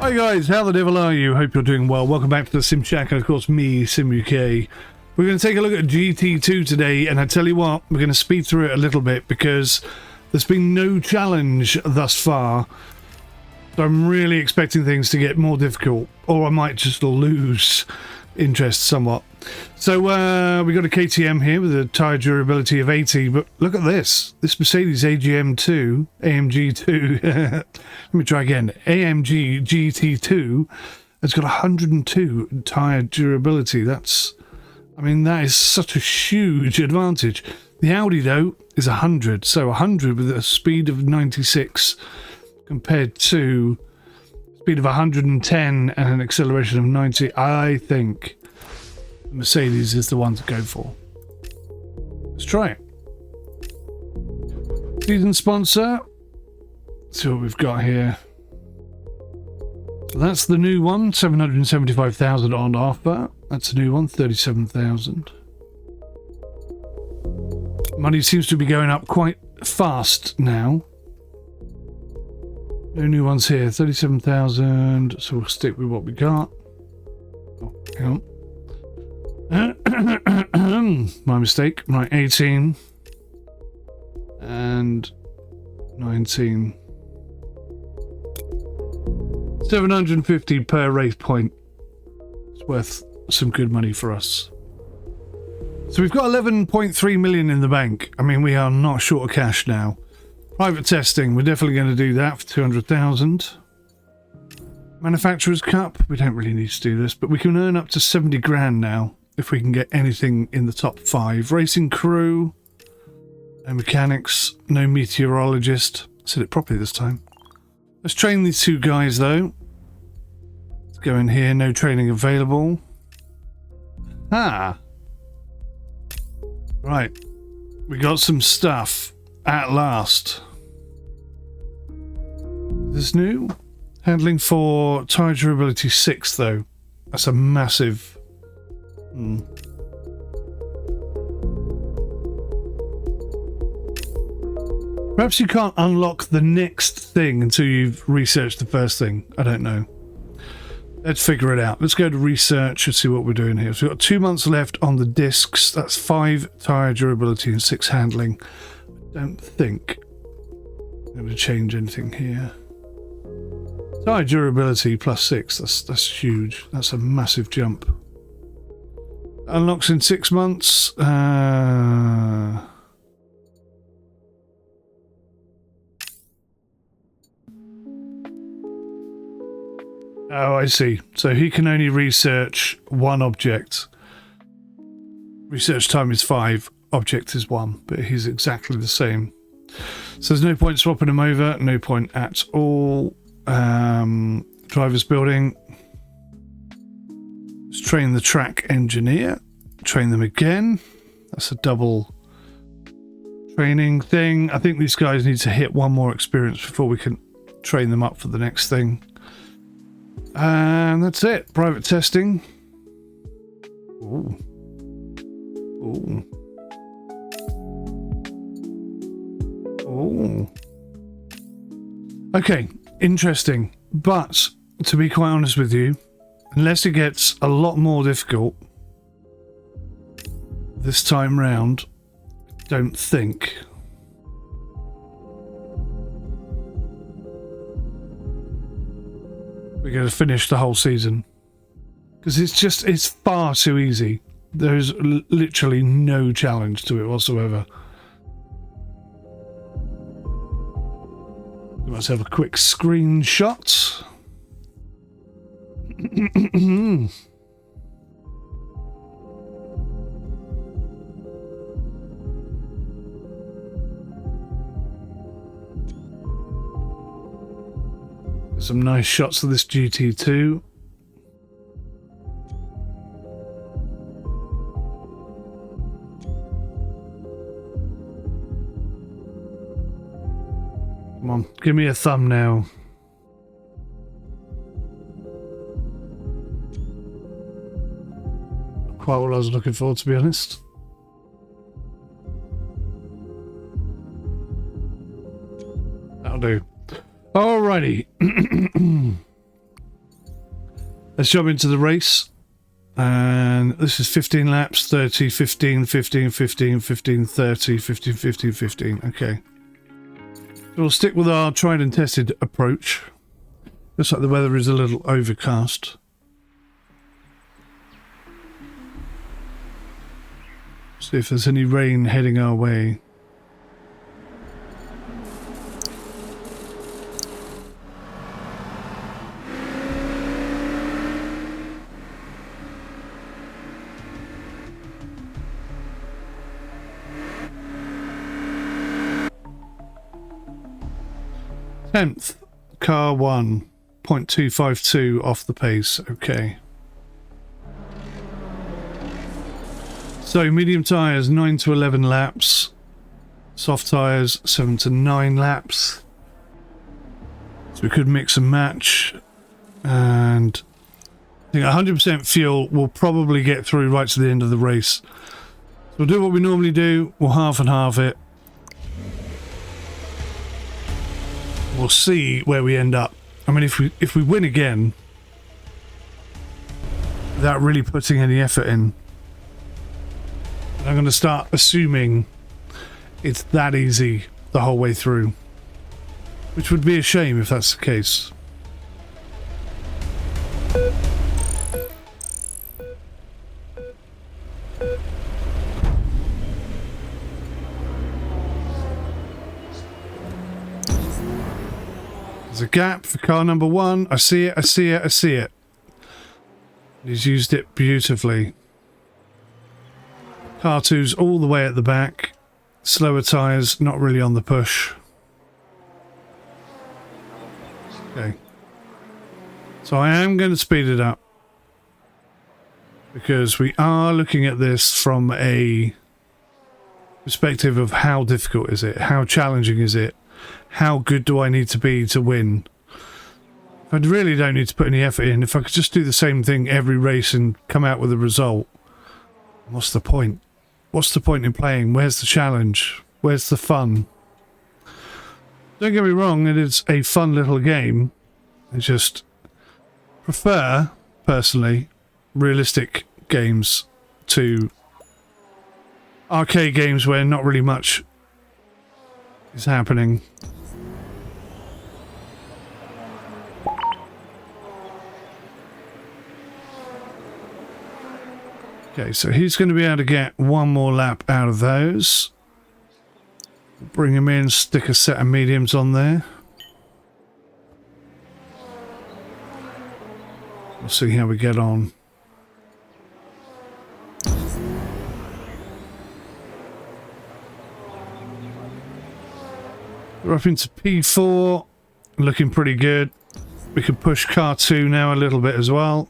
Hi guys, how the devil are you? Hope you're doing well. Welcome back to the Sim Shack, and of course me, 𝗏𝘂𝗧. We're going to take a look at GT2 today, and I tell you what, we're going to speed through it a little bit because there's been no challenge thus far. So I'm really expecting things to get more difficult, or I might just lose interest somewhat. So we got a KTM here with a tyre durability of 80, but look at this. This Mercedes AMG2, let me try again, AMG GT2 has got 102 tyre durability. That's, I mean, that is such a huge advantage. The Audi, though, is 100, so 100 with a speed of 96 compared to speed of 110 and an acceleration of 90. I think Mercedes is the one to go for. Let's try it. Season sponsor. Let's see what we've got here. So that's the new one, 775,000 on offer. That's a new one, 37,000. Money seems to be going up quite fast now. No new ones here, 37,000. So we'll stick with what we got. Oh, hang on. My mistake. Right, 18 and 19. 750 per race point. It's worth some good money for us. So we've got 11.3 million in the bank. I mean, we are not short of cash now. Private testing, we're definitely going to do that for 200,000. Manufacturer's Cup, we don't really need to do this, but we can earn up to 70 grand now if we can get anything in the top 5. Racing crew, no mechanics, no meteorologist. I said it properly this time. Let's train these two guys though. Let's go in here, no training available. Ah! Right, we got some stuff at last. This new? Handling for tyre durability 6 though. That's a massive... Perhaps you can't unlock the next thing until you've researched the first thing. I don't know. Let's figure it out. Let's go to research and see what we're doing here. So we've got 2 months left on the discs. That's 5 tyre durability and 6 handling. I don't think I'm going to change anything here. Tyre durability plus 6. That's huge. That's a massive jump. Unlocks in 6 months. Oh, I see. So he can only research one object. Research time is 5. Object is 1. But he's exactly the same. So there's no point swapping him over. No point at all. Driver's building. Let's train the track engineer. Train them again. That's a double training thing. I think these guys need to hit 1 more experience before we can train them up for the next thing. And that's it. Private testing. Ooh. Ooh. Ooh. Okay, interesting. But to be quite honest with you, unless it gets a lot more difficult this time round, I don't think. We're going to finish the whole season. Because it's far too easy. There's literally no challenge to it whatsoever. Let's have a quick screenshot. Some nice shots of this GT2. Come on, give me a thumbnail. Not quite what I was looking for, to be honest. That'll do. Alrighty. Let's jump into the race. And this is 15 laps, 30, 15, 15, 15, 15, 30, 15, 15, 15. Okay. So we'll stick with our tried and tested approach. Looks like the weather is a little overcast. See if there's any rain heading our way. Tenth, car 1, 0.252 off the pace. Okay. So medium tyres 9 to 11 laps, soft tyres 7 to 9 laps. So we could mix and match, and I think 100% fuel will probably get through right to the end of the race. So we'll do what we normally do. We'll half and half it. We'll see where we end up. I mean, if we win again without really putting any effort in, I'm going to start assuming it's that easy the whole way through, which would be a shame if that's the case. There's a gap for car number 1. I see it, I see it, I see it. He's used it beautifully. Car 2's all the way at the back. Slower tyres, not really on the push. Okay. So I am going to speed it up, because we are looking at this from a perspective of how difficult is it? How challenging is it? How good do I need to be to win? I really don't need to put any effort in. If I could just do the same thing every race and come out with a result, what's the point? What's the point in playing? Where's the challenge? Where's the fun? Don't get me wrong, it is a fun little game. I just prefer, personally, realistic games to arcade games where not really much is happening. Okay, so he's going to be able to get one more lap out of those. Bring him in, stick a set of mediums on there. We'll see how we get on. We're up into P4, looking pretty good. We can push car 2 now a little bit as well.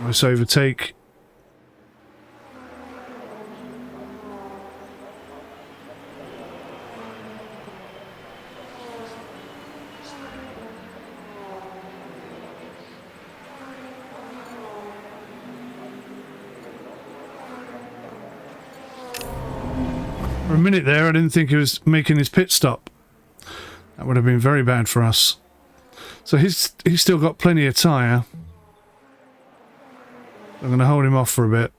Nice overtake. For a minute there, I didn't think he was making his pit stop. That would have been very bad for us. So he's still got plenty of tyre. I'm going to hold him off for a bit.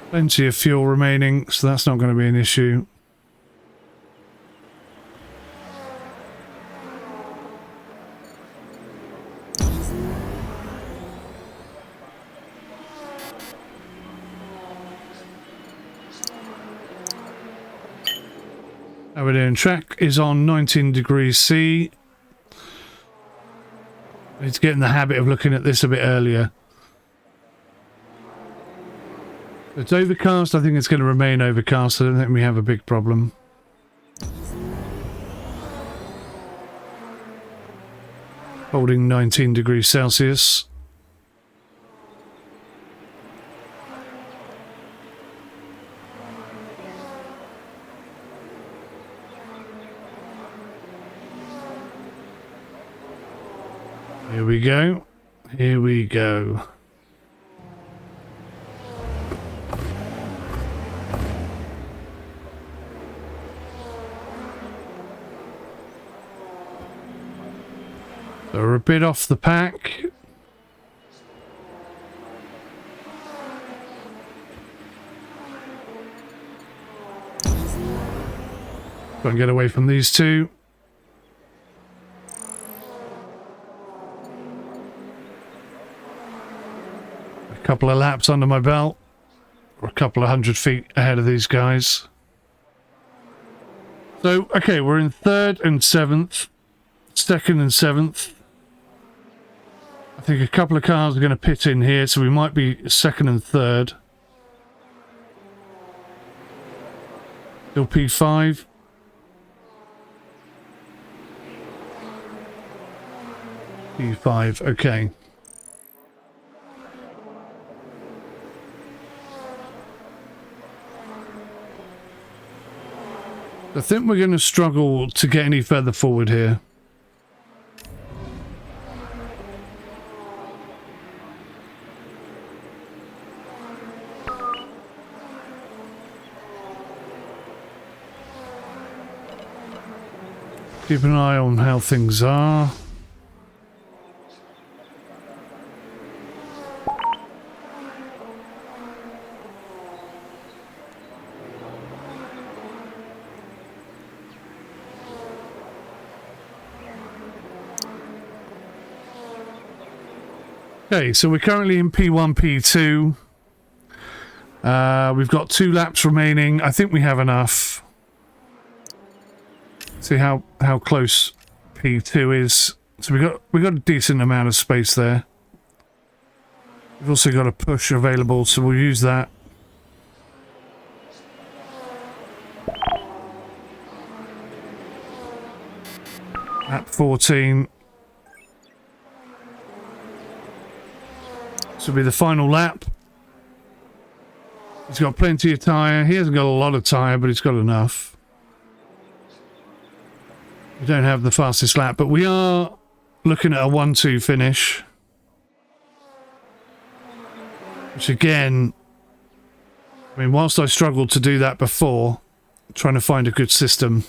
Plenty of fuel remaining, so that's not going to be an issue. How we're doing? Track is on 19 degrees C. I need to get in the habit of looking at this a bit earlier. It's overcast. I think it's going to remain overcast. I don't think we have a big problem. Holding 19 degrees Celsius. Here we go. Here we go. So we're a bit off the pack. Try and get away from these two. A couple of laps under my belt. We're a couple of 100 feet ahead of these guys. So, okay, we're in 3rd and 7th. 2nd and 7th. I think a couple of cars are going to pit in here, so we might be 2nd and 3rd. Still P5. P5, okay. I think we're going to struggle to get any further forward here. Keep an eye on how things are. Okay, so we're currently in P1, P2. We've got 2 laps remaining. I think we have enough. See how close P2 is. So we got a decent amount of space there. We've also got a push available, so we'll use that. Lap 14. This will be the final lap. He's got plenty of tyre. He hasn't got a lot of tyre, but he's got enough. We don't have the fastest lap, but we are looking at a 1-2 finish. Which again, I mean, whilst I struggled to do that before, trying to find a good system,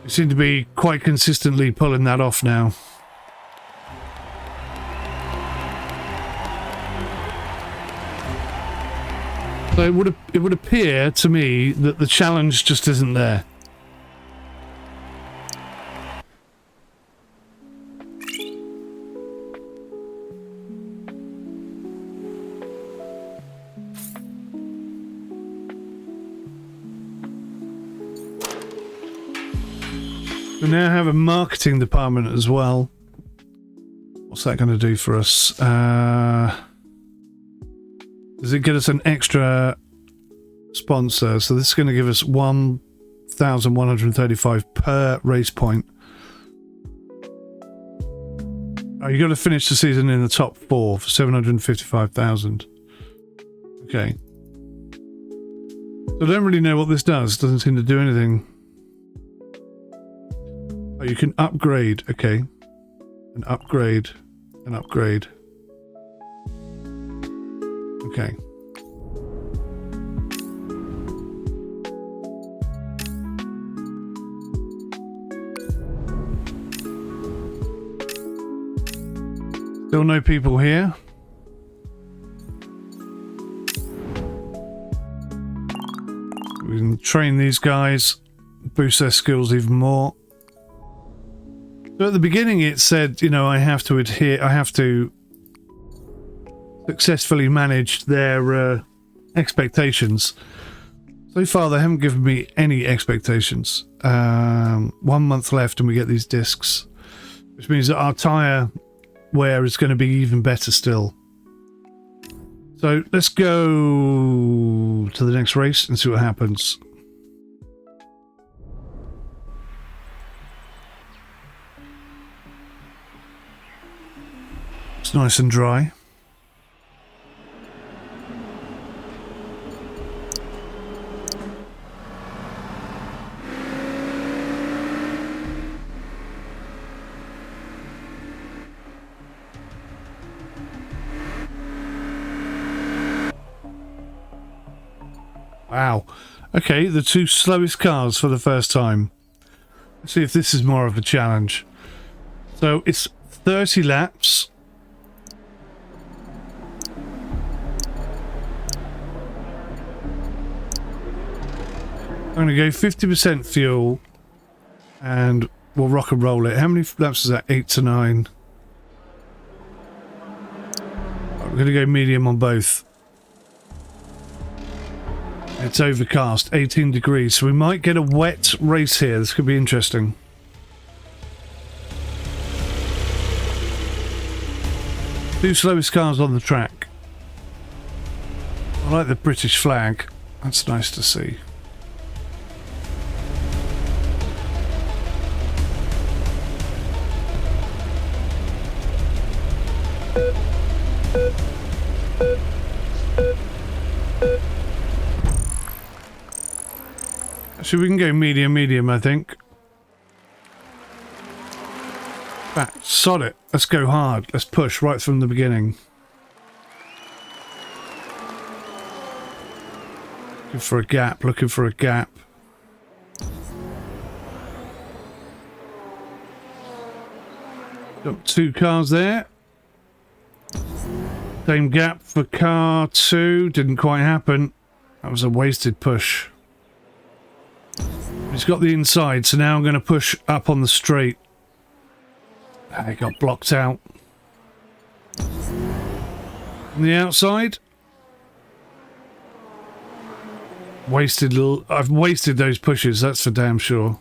we seem to be quite consistently pulling that off now. So it would appear to me that the challenge just isn't there. We now have a marketing department as well. What's that going to do for us? Does it get us an extra sponsor? So this is going to give us 1,135 per race point. Oh, you got to finish the season in the top 4 for 755,000. Okay. So I don't really know what this does. Doesn't seem to do anything. Oh, you can upgrade. Okay. And upgrade. And upgrade. Okay. Still no people here. We can train these guys, boost their skills even more. So at the beginning it said, you know, I have to successfully manage their expectations. So far they haven't given me any expectations. 1 month left and we get these discs, which means that our tyre wear is going to be even better still. So let's go to the next race and see what happens. It's nice and dry. Wow. Okay, the 2 slowest cars for the first time. Let's see if this is more of a challenge. So it's 30 laps. I'm going to go 50% fuel and we'll rock and roll it. How many laps is that? 8 to 9. I'm going to go medium on both. It's overcast, 18 degrees, so we might get a wet race here. This could be interesting. Two slowest cars on the track. I like the British flag. That's nice to see. So we can go medium, I think. Back, sod it. Let's go hard. Let's push right from the beginning. Looking for a gap, looking for a gap. Got 2 cars there. Same gap for car 2. Didn't quite happen. That was a wasted push. He's got the inside, so now I'm going to push up on the straight. It got blocked out. On the outside. I've wasted those pushes, that's for damn sure.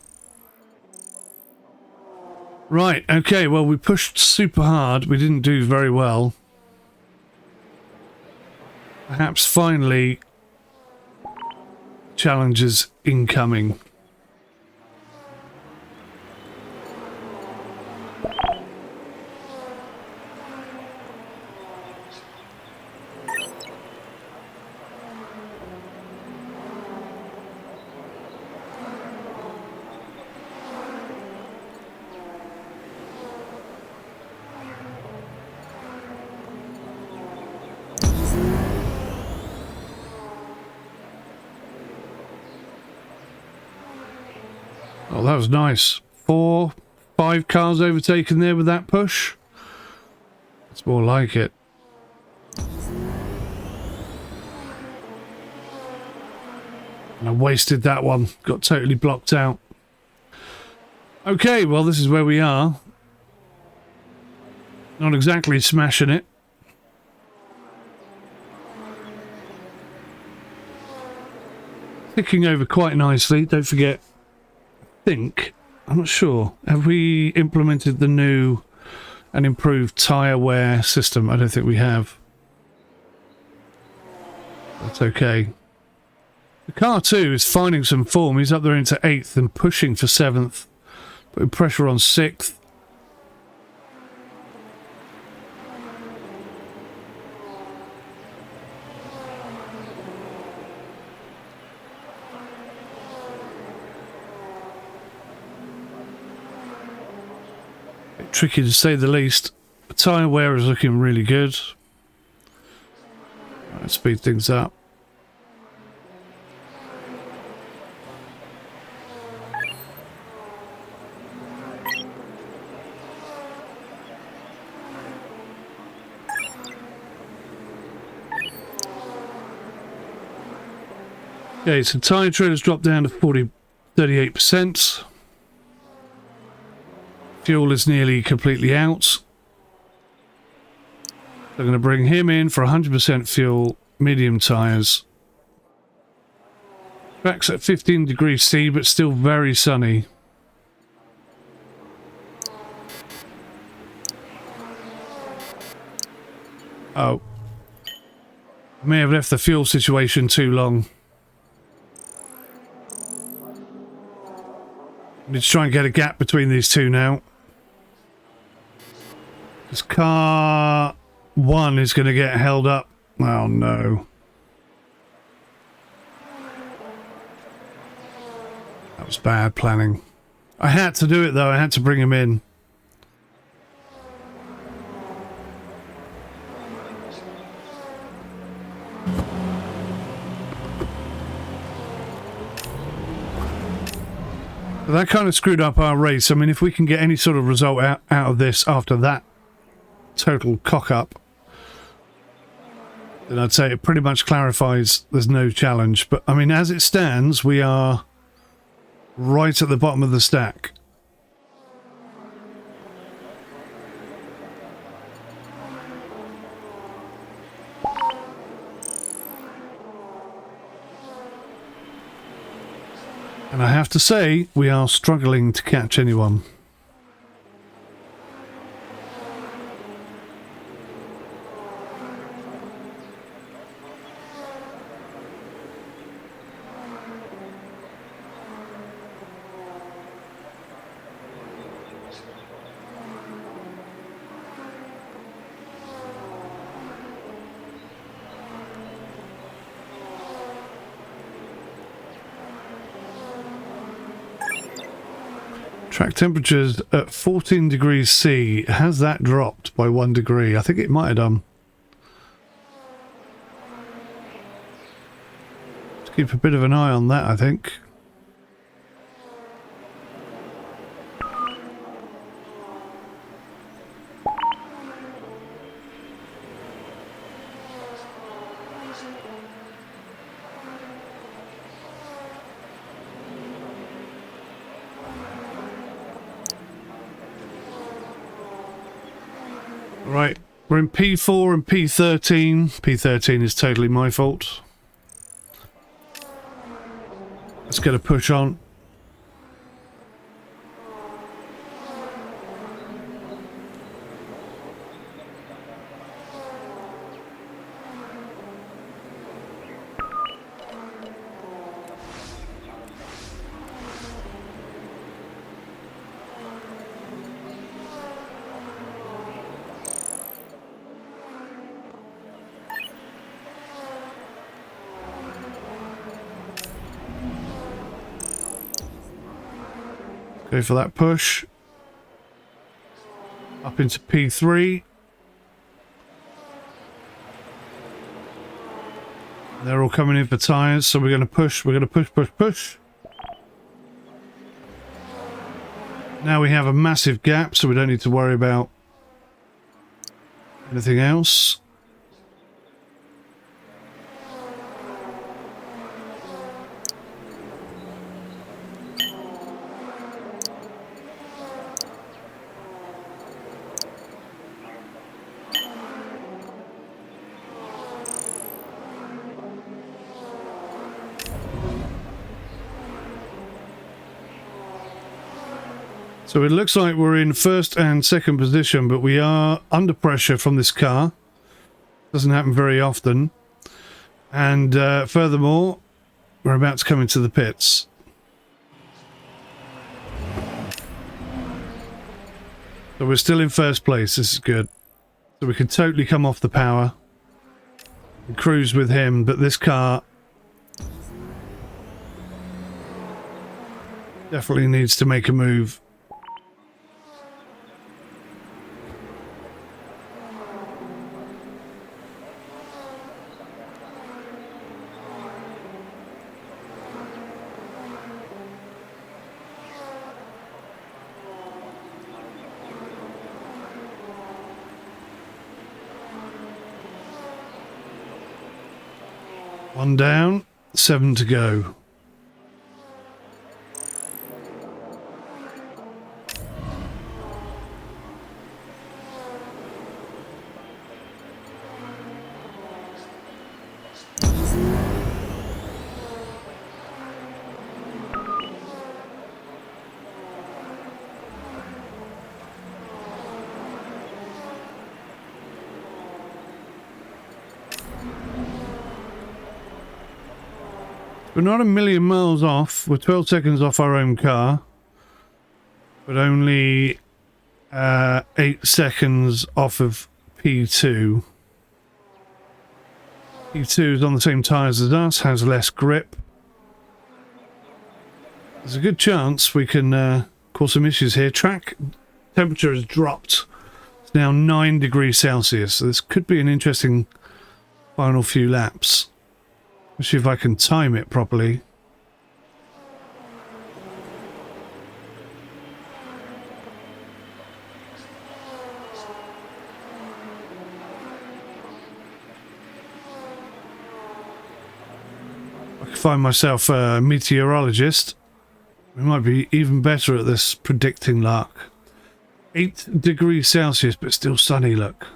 Right, okay, well we pushed super hard. We didn't do very well. Perhaps finally challenges incoming. Oh, that was nice. 4, 5 cars overtaken there with that push. It's more like it. And I wasted that one. Got totally blocked out. Okay, well, this is where we are. Not exactly smashing it. Ticking over quite nicely. Don't forget, I'm not sure. Have we implemented the new and improved tyre wear system? I don't think we have. That's okay. The car 2 is finding some form. He's up there into 8th and pushing for 7th. Putting pressure on 6th. Tricky to say the least. The tyre wear is looking really good. Let's speed things up. Okay, so tyre tread has dropped down to 38%. Fuel is nearly completely out. They're going to bring him in for 100% fuel, medium tyres. Track's at 15 degrees C, but still very sunny. Oh. I may have left the fuel situation too long. I need to try and get a gap between these two now. This car 1 is going to get held up. Oh no. That was bad planning. I had to do it though, I had to bring him in. That kind of screwed up our race. I mean, if we can get any sort of result out of this after that total cock-up, then I'd say it pretty much clarifies there's no challenge. But, I mean, as it stands, we are right at the bottom of the stack. And I have to say, we are struggling to catch anyone. Track temperatures at 14 degrees C. Has that dropped by 1 degree? I think it might have done. Let's keep a bit of an eye on that, I think. Right, we're in P4 and P13. P13 is totally my fault. Let's get a push on. Go for that push. Up into P3. They're all coming in for tyres, so we're going to push. We're going to push, push, push. Now we have a massive gap, so we don't need to worry about anything else. So it looks like we're in first and second position, but we are under pressure from this car. Doesn't happen very often. And furthermore, we're about to come into the pits. So we're still in first place. This is good. So we can totally come off the power and cruise with him, but this car definitely needs to make a move. One down, 7 to go. We're not a million miles off. We're 12 seconds off our own car, but only 8 seconds off of P2. P2 is on the same tyres as us, has less grip. There's a good chance we can cause some issues here. Track temperature has dropped. It's now 9 degrees Celsius, so this could be an interesting final few laps. Let's see if I can time it properly. find myself a meteorologist. We might be even better at this predicting luck. 8 degrees Celsius, but still sunny, look.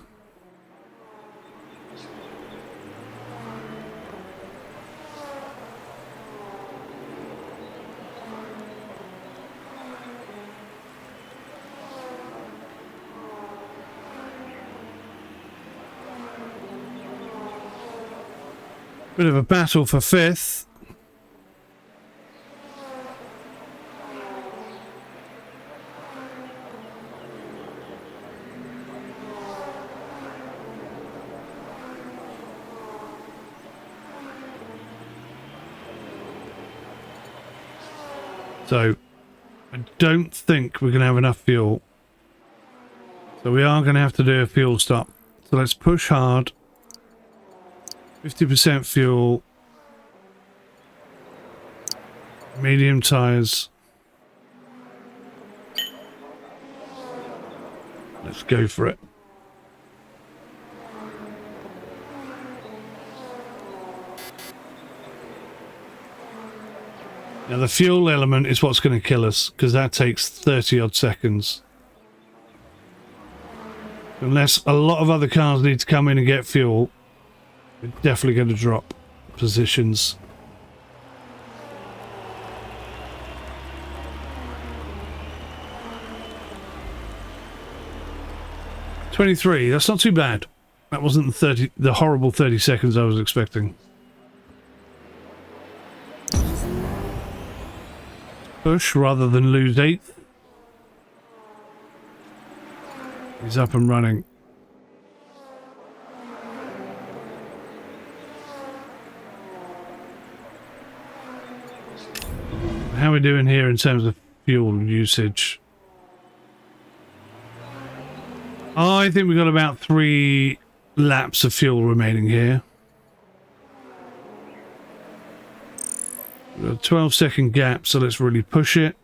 Bit of a battle for 5th. So, I don't think we're going to have enough fuel. So we are going to have to do a fuel stop. So let's push hard. 50% fuel. Medium tyres. Let's go for it. Now the fuel element is what's going to kill us, because that takes 30 odd seconds. Unless a lot of other cars need to come in and get fuel, we're definitely going to drop positions. $23, that's not too bad. That wasn't the horrible 30 seconds I was expecting. Push rather than lose 8th. He's up and running. How are we doing here in terms of fuel usage? I think we've got about 3 laps of fuel remaining here. We've got a 12-second gap, so let's really push it.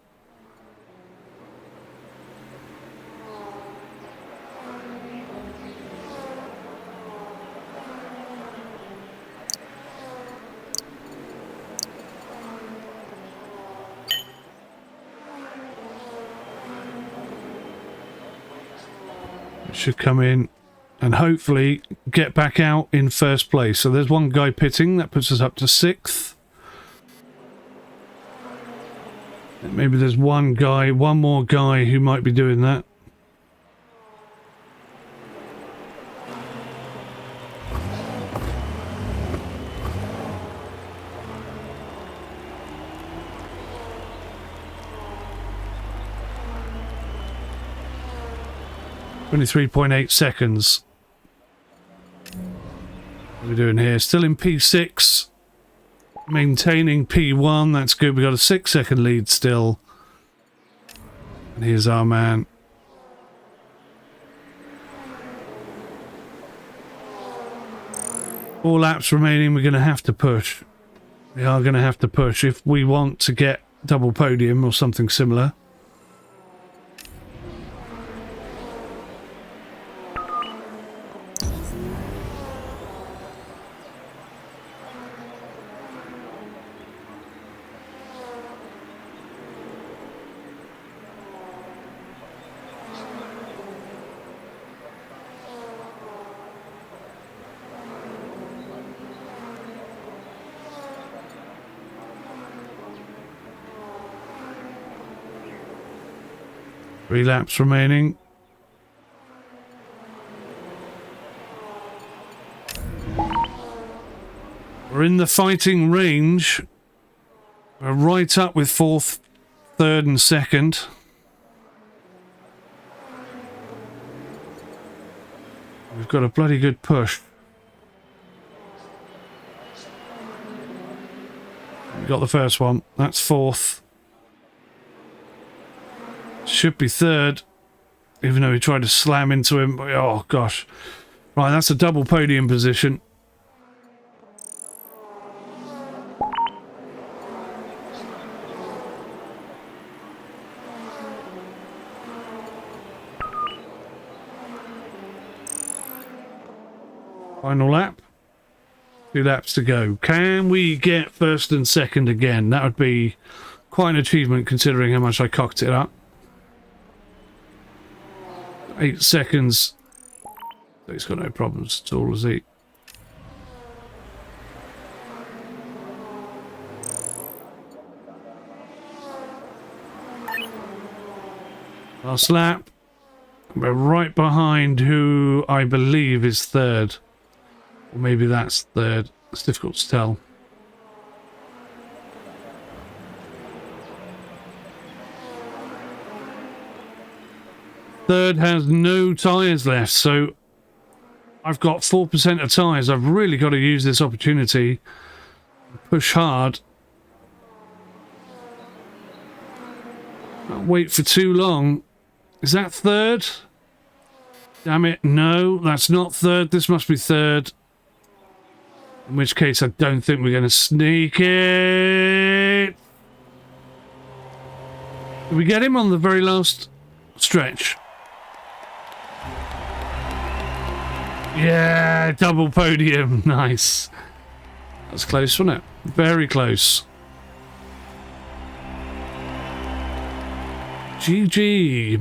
Should come in and hopefully get back out in 1st place. So there's one guy pitting, that puts us up to 6th. Maybe there's one more guy who might be doing that. .8 seconds. What are we doing here? Still in P6. Maintaining P1. That's good. We got a 6-second lead still. And here's our man. Four laps remaining. We're going to have to push. We are going to have to push if we want to get double podium or something similar. Three laps remaining. We're in the fighting range. We're right up with 4th, 3rd and 2nd. We've got a bloody good push. We got the first one. That's 4th. Should be 3rd, even though he tried to slam into him. Oh gosh. Right, that's a double podium position. Final lap. 2 laps to go. Can we get first and second again? That would be quite an achievement considering how much I cocked it up. 8 seconds. He's got no problems at all, has he? Last lap. We're right behind who I believe is third. Or maybe that's third. It's difficult to tell. Third has no tyres left, so I've got 4% of tyres. I've really got to use this opportunity. Push hard. Can't wait for too long. Is that third? Damn it, no, that's not third. This must be third. In which case, I don't think we're going to sneak it. Did we get him on the very last stretch? Yeah, double podium. Nice. That's close, wasn't it? Very close. GG,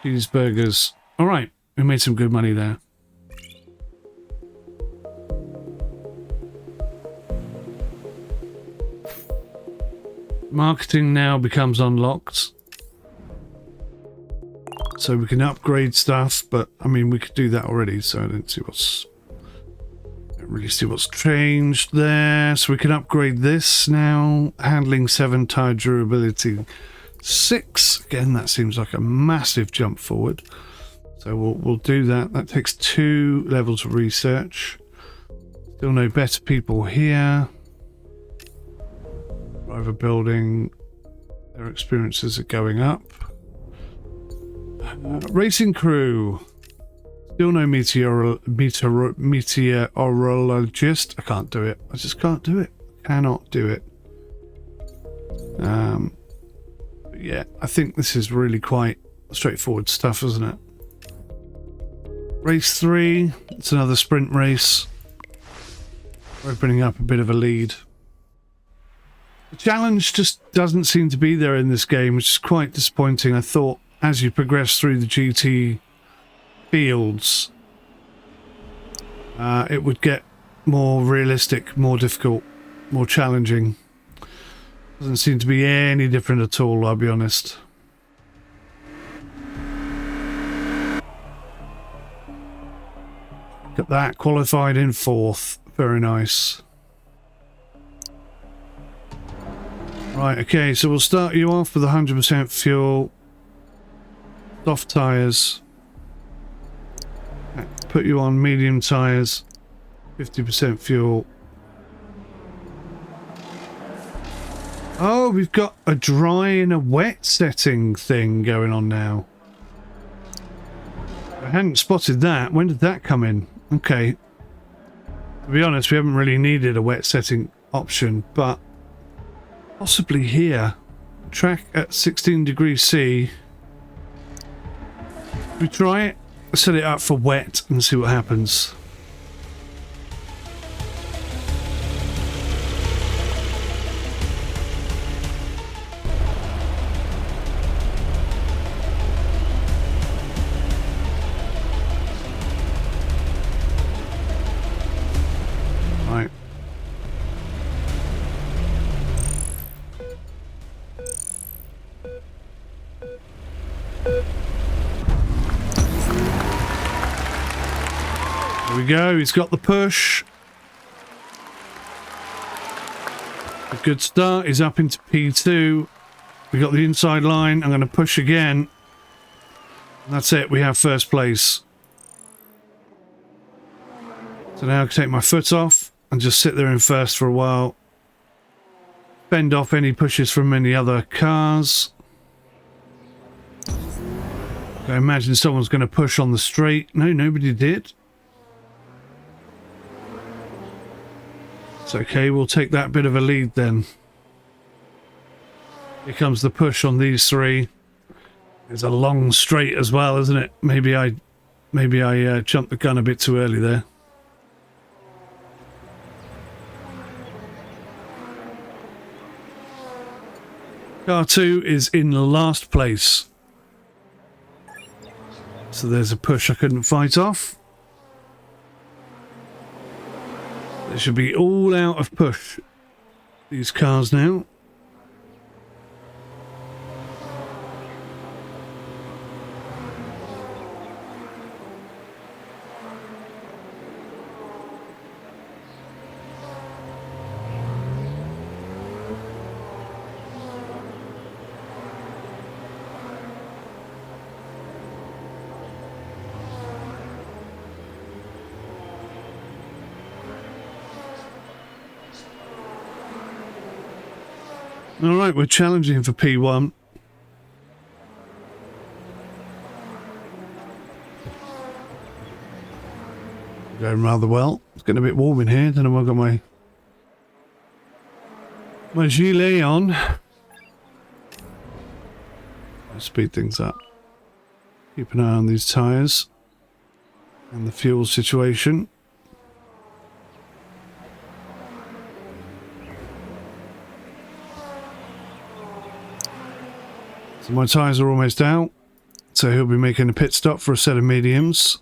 cheeseburgers. All right, we made some good money there. Marketing now becomes unlocked. So we can upgrade stuff, but I mean, we could do that already, so I don't really see what's changed there. So we can upgrade this now. Handling 7, tire durability 6. Again, that seems like a massive jump forward. So we'll do that. That takes 2 levels of research. Still no better people here. Driver building. Their experiences are going up. Racing crew. Still no meteorologist. I can't do it. I just can't do it. Cannot do it. Yeah, I think this is really quite straightforward stuff, isn't it? Race 3. It's another sprint race. Opening up a bit of a lead. The challenge just doesn't seem to be there in this game, which is quite disappointing. I thought as you progress through the GT fields, it would get more realistic, more difficult, more challenging. Doesn't seem to be any different at all, I'll be honest. Look at that, qualified in 4th. Very nice. Right, okay, so we'll start you off with 100% fuel. Soft tyres. Put you on medium tyres. 50% fuel. Oh, we've got a dry and a wet setting thing going on now. I hadn't spotted that. When did that come in? Okay. To be honest, we haven't really needed a wet setting option, but possibly here. Track at 16 degrees C. We try it, set it up for wet and see what happens. Right. There we go, he's got the push. A good start, he's up into P2. We got the inside line, I'm going to push again. And that's it, we have first place. So now I can take my foot off and just sit there in first for a while. Fend off any pushes from any other cars. I imagine someone's going to push on the straight. No, nobody did. It's okay, we'll take that bit of a lead then. Here comes the push on these 3. It's a long straight as well, isn't it? Maybe I jumped the gun a bit too early there. Car 2 is in last place. So there's a push I couldn't fight off. They should be all out of push, these cars now. Alright, we're challenging for P1. Going rather well. It's getting a bit warm in here. Don't know if I've got my gilet on. I'll speed things up. Keep an eye on these tyres and the fuel situation. So my tyres are almost out, so he'll be making a pit stop for a set of mediums.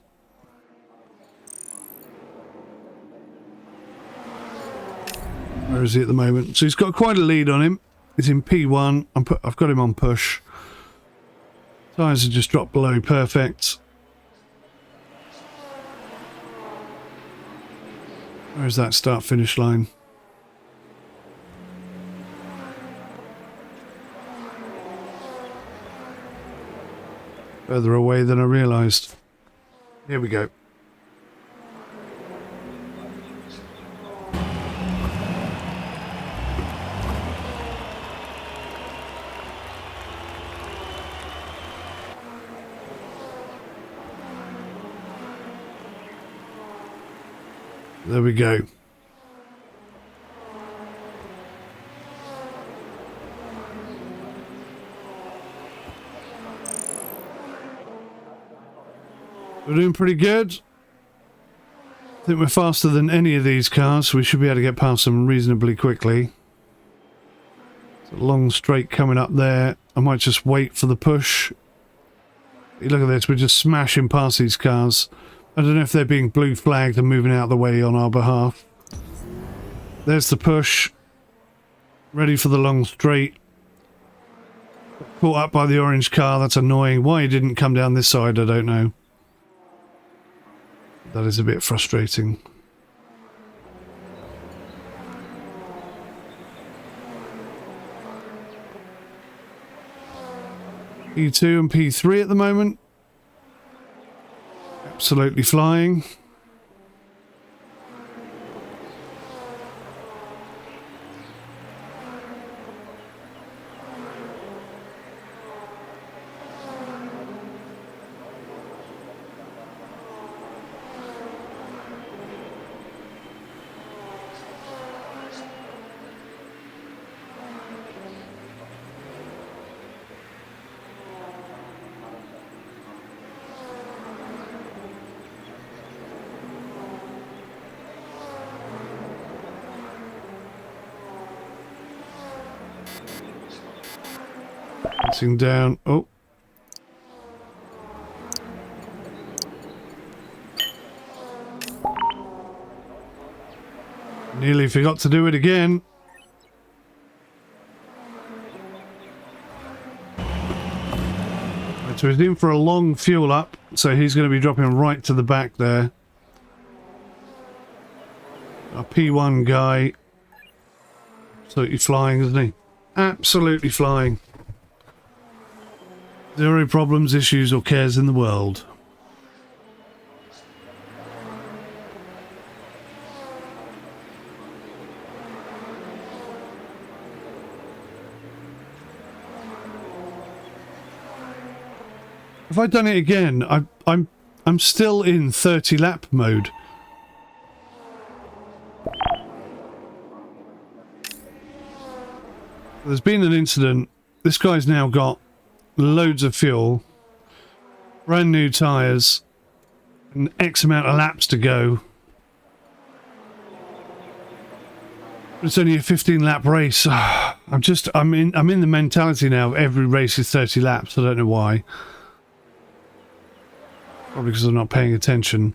Where is he at the moment? So he's got quite a lead on him. He's in P1. I've got him on push. Tyres have just dropped below perfect. Where's that start-finish line? Further away than I realised. Here we go. There we go. We're doing pretty good. I think we're faster than any of these cars, so we should be able to get past them reasonably quickly. It's a long straight coming up there. I might just wait for the push. Look at this, we're just smashing past these cars. I don't know if they're being blue flagged and moving out of the way on our behalf. There's the push. Ready for the long straight. Caught up by the orange car, that's annoying. Why he didn't come down this side, I don't know. That is a bit frustrating. P2 and P3 at the moment. Absolutely flying. Down. Oh. Nearly forgot to do it again. So he's in for a long fuel up, so he's going to be dropping right to the back there. Our P1 guy. Absolutely flying, isn't he? Absolutely flying. Zero problems, issues, or cares in the world. If I'd done it again, I'm still in 30 lap mode. There's been an incident. This guy's now got loads of fuel, brand new tyres, and X amount of laps to go. It's only a 15-lap race. I'm in the mentality now of every race is 30 laps. I don't know why. Probably because I'm not paying attention.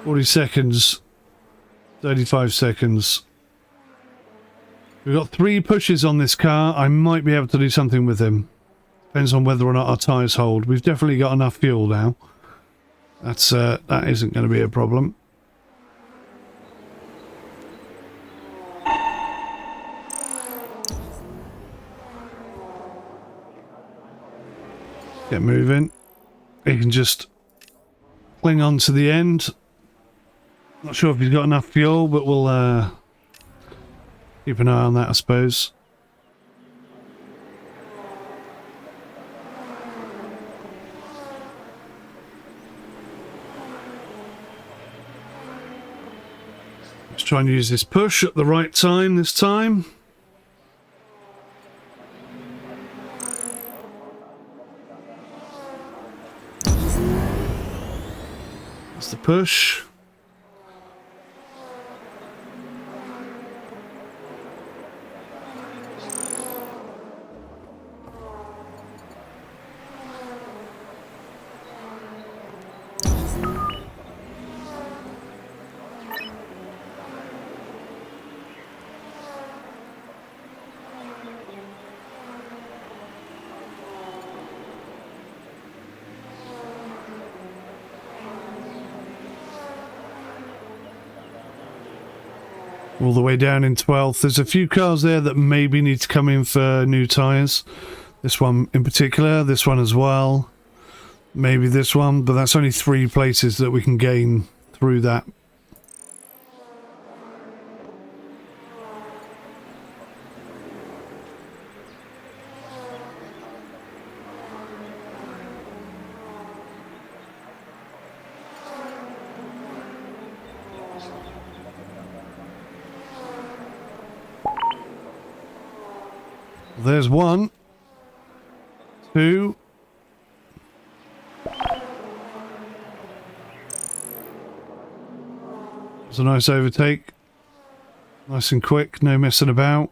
"40 seconds, 35 seconds. We've got 3 pushes on this car. I might be able to do something with him. Depends on whether or not our tyres hold. We've definitely got enough fuel now. That isn't going to be a problem. Get moving. He can just cling on to the end. Not sure if he's got enough fuel, but we'll keep an eye on that, I suppose. Let's try and use this push at the right time this time. That's the push. All the way down in 12th. There's a few cars there that maybe need to come in for new tyres. This one in particular, this one as well. Maybe this one, but that's only 3 places that we can gain through that. There's 1, 2. It's a nice overtake. Nice and quick, no messing about.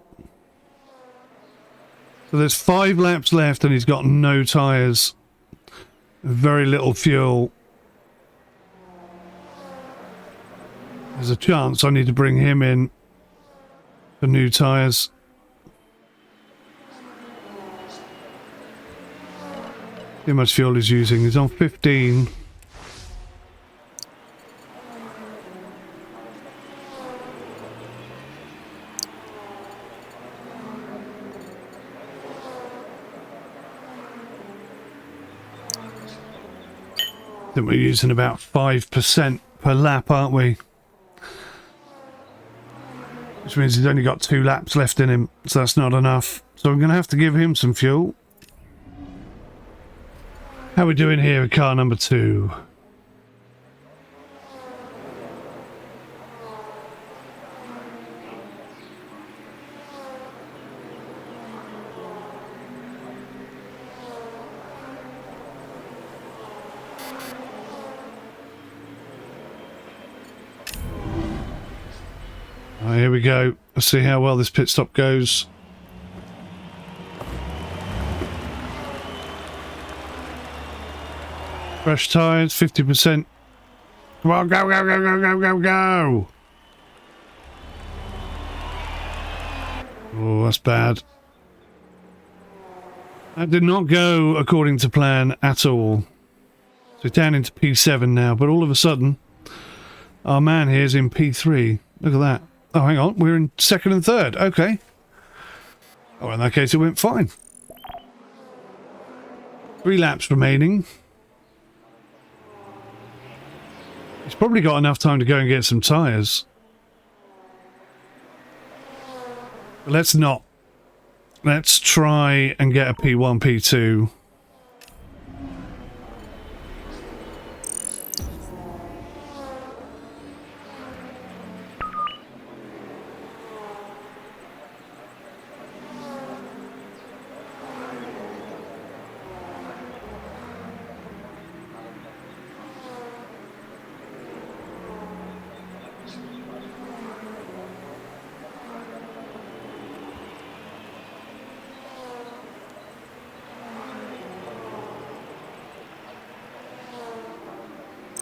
So there's 5 laps left and he's got no tyres. Very little fuel. There's a chance I need to bring him in for new tyres. See how much fuel he's using. He's on 15. I think we're using about 5% per lap, aren't we? Which means he's only got 2 laps left in him, so that's not enough. So I'm going to have to give him some fuel. How are we doing here with car number 2? Oh, here we go. Let's see how well this pit stop goes. Fresh tyres, 50%. Come on, go, go, go, go, go, go, go! Oh, that's bad. That did not go according to plan at all. So down into P7 now, but all of a sudden, our man here is in P3. Look at that. Oh, hang on, we're in 2nd and 3rd. Okay. Oh, in that case, it went fine. 3 laps remaining. He's probably got enough time to go and get some tyres. But let's not. Let's try and get a P1, P2.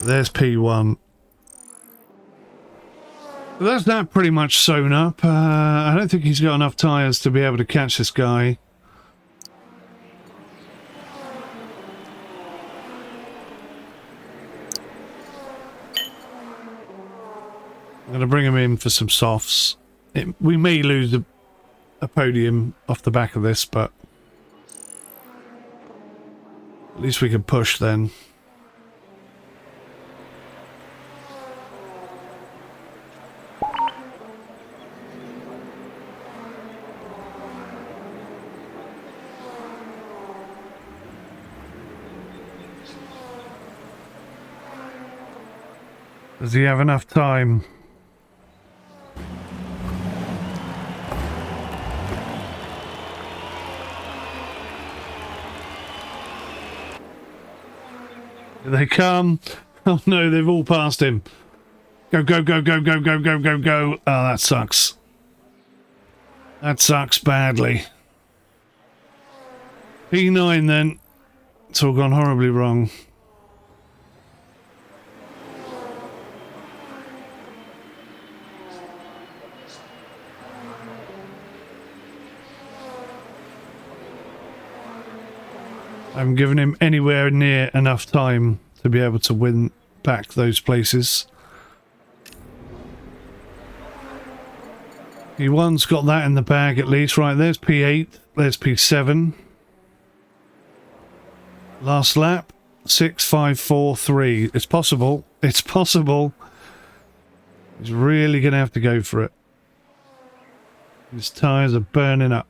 There's P1. That's that pretty much sewn up. I don't think he's got enough tyres to be able to catch this guy. I'm going to bring him in for some softs. We may lose a podium off the back of this, but at least we can push then. Does he have enough time? Here they come. Oh no, they've all passed him. Go, go, go, go, go, go, go, go, go. Oh, that sucks. That sucks badly. P9 then. It's all gone horribly wrong. I haven't given him anywhere near enough time to be able to win back those places. P1's got that in the bag at least. Right, there's P8, there's P7. Last lap, 6, 5, 4, 3. It's possible. It's possible. He's really going to have to go for it. His tyres are burning up.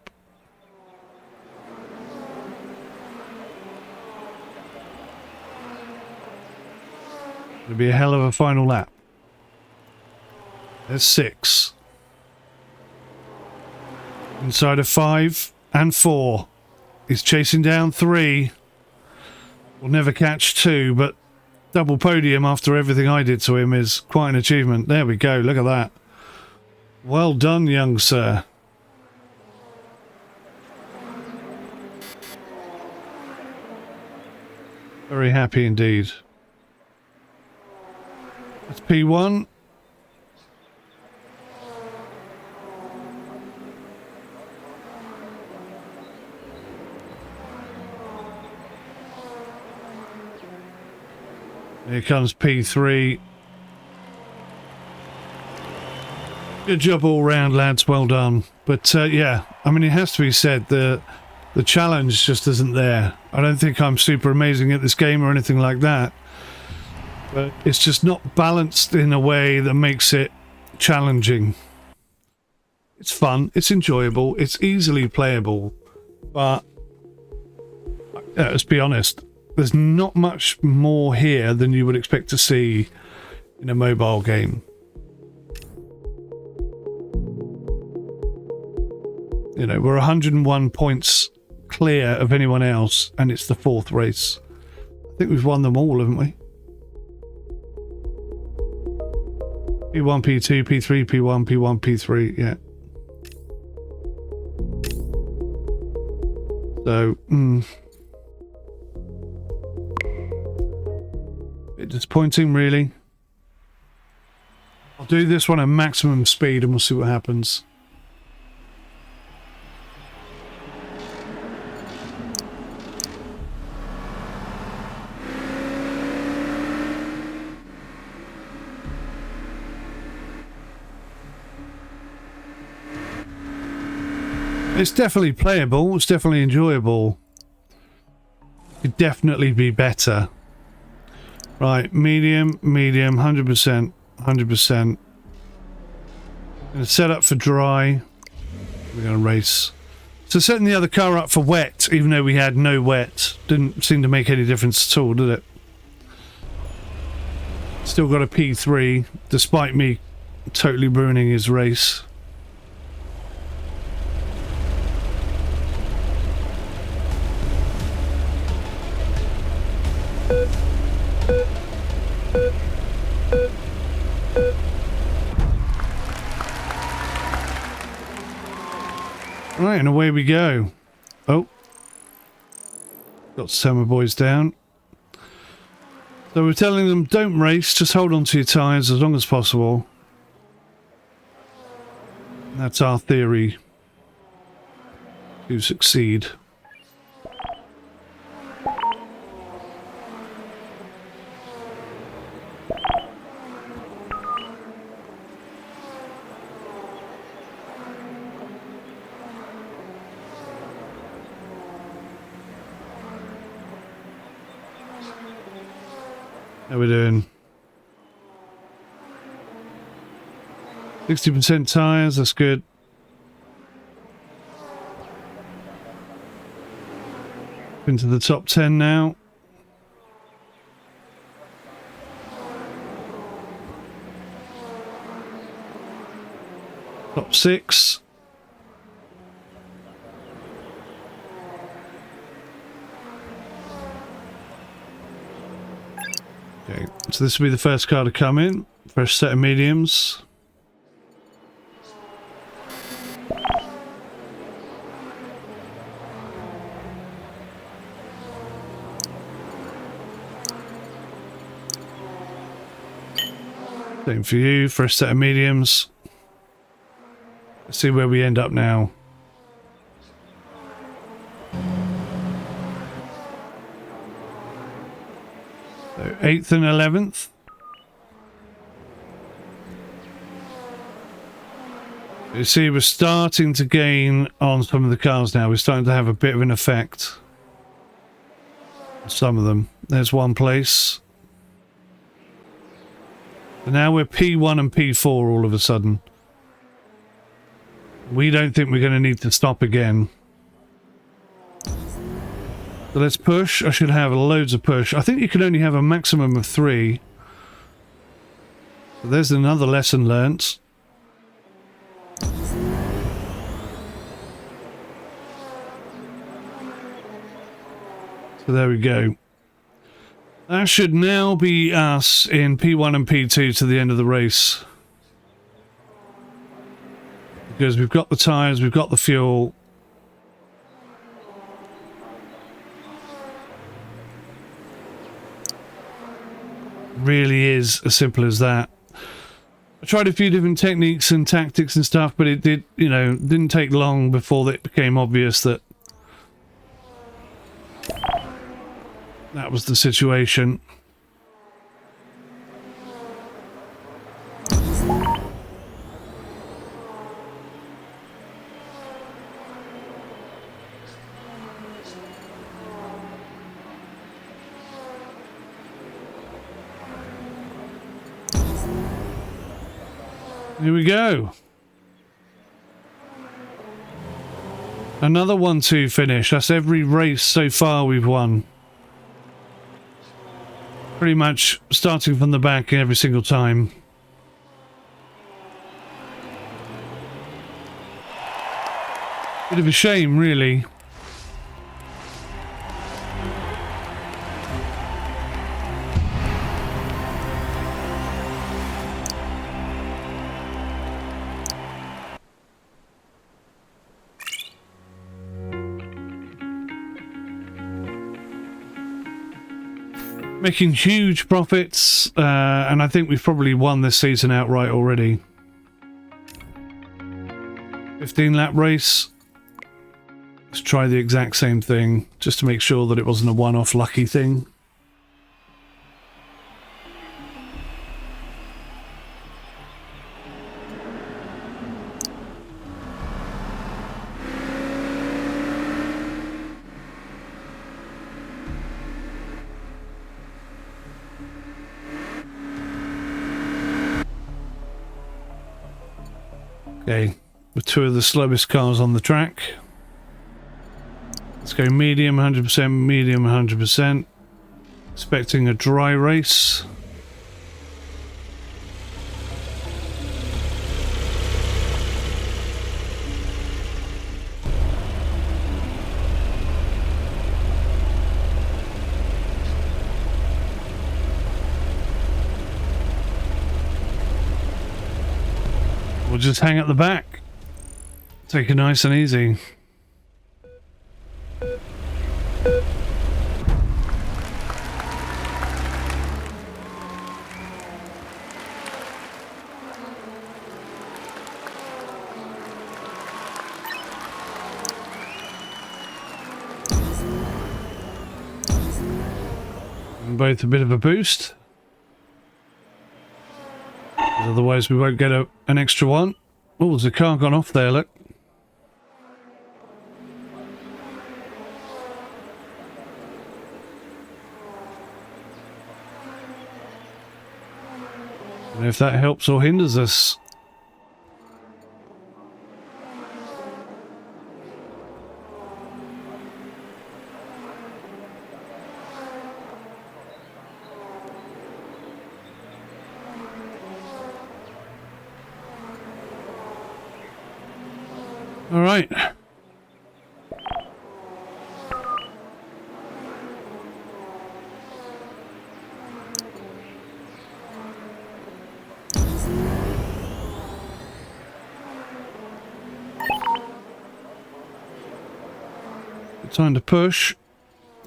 It'll be a hell of a final lap. There's 6. Inside of 5 and 4. He's chasing down 3. We'll never catch 2, but double podium after everything I did to him is quite an achievement. There we go, look at that. Well done, young sir. Very happy indeed. That's P1. Here comes P3. Good job all round, lads. Well done. But yeah, I mean, it has to be said, the challenge just isn't there. I don't think I'm super amazing at this game or anything like that. But it's just not balanced in a way that makes it challenging. It's fun, it's enjoyable, it's easily playable, but let's be honest, there's not much more here than you would expect to see in a mobile game. You know, we're 101 points clear of anyone else, and it's the 4th race. I think we've won them all, haven't we? P1, P2, P3, P1, P1, P3, yeah. So, bit disappointing, really. I'll do this one at maximum speed and we'll see what happens. It's definitely playable, it's definitely enjoyable. Could definitely be better. Right, medium, 100%, 100%. Gonna set up for dry. We're gonna race. So setting the other car up for wet, even though we had no wet, didn't seem to make any difference at all, did it? Still got a P3, despite me totally ruining his race. Right, and away we go. Oh. Got some boys down. So we're telling them don't race, just hold on to your tyres as long as possible. That's our theory to succeed. How are we doing? 60% tyres, that's good. Into the top 10 now. Top 6. Okay, so this will be the first car to come in. First set of mediums. Same for you, first set of mediums. Let's see where we end up now. So 8th and 11th. You see, we're starting to gain on some of the cars now. We're starting to have a bit of an effect. Some of them. There's one place. And now we're P1 and P4 all of a sudden. We don't think we're going to need to stop again. So let's push. I should have loads of push. I think you can only have a maximum of 3. So there's another lesson learnt. So there we go. That should now be us in P1 and P2 to the end of the race. Because we've got the tyres, we've got the fuel. Really is as simple as that. I tried a few different techniques and tactics and stuff, but it didn't take long before it became obvious that that was the situation. Here we go. Another 1-2 finish. That's every race so far we've won. Pretty much starting from the back every single time. Bit of a shame, really. Making huge profits, and I think we've probably won this season outright already. 15-lap race. Let's try the exact same thing, just to make sure that it wasn't a one-off lucky thing. Okay, with 2 of the slowest cars on the track. Let's go medium 100%, medium 100%. Expecting a dry race. We'll just hang at the back. Take it nice and easy. Both a bit of a boost. Otherwise we won't get an extra one. Oh, there's a car gone off there, look. And if that helps or hinders us. All right. Time to push.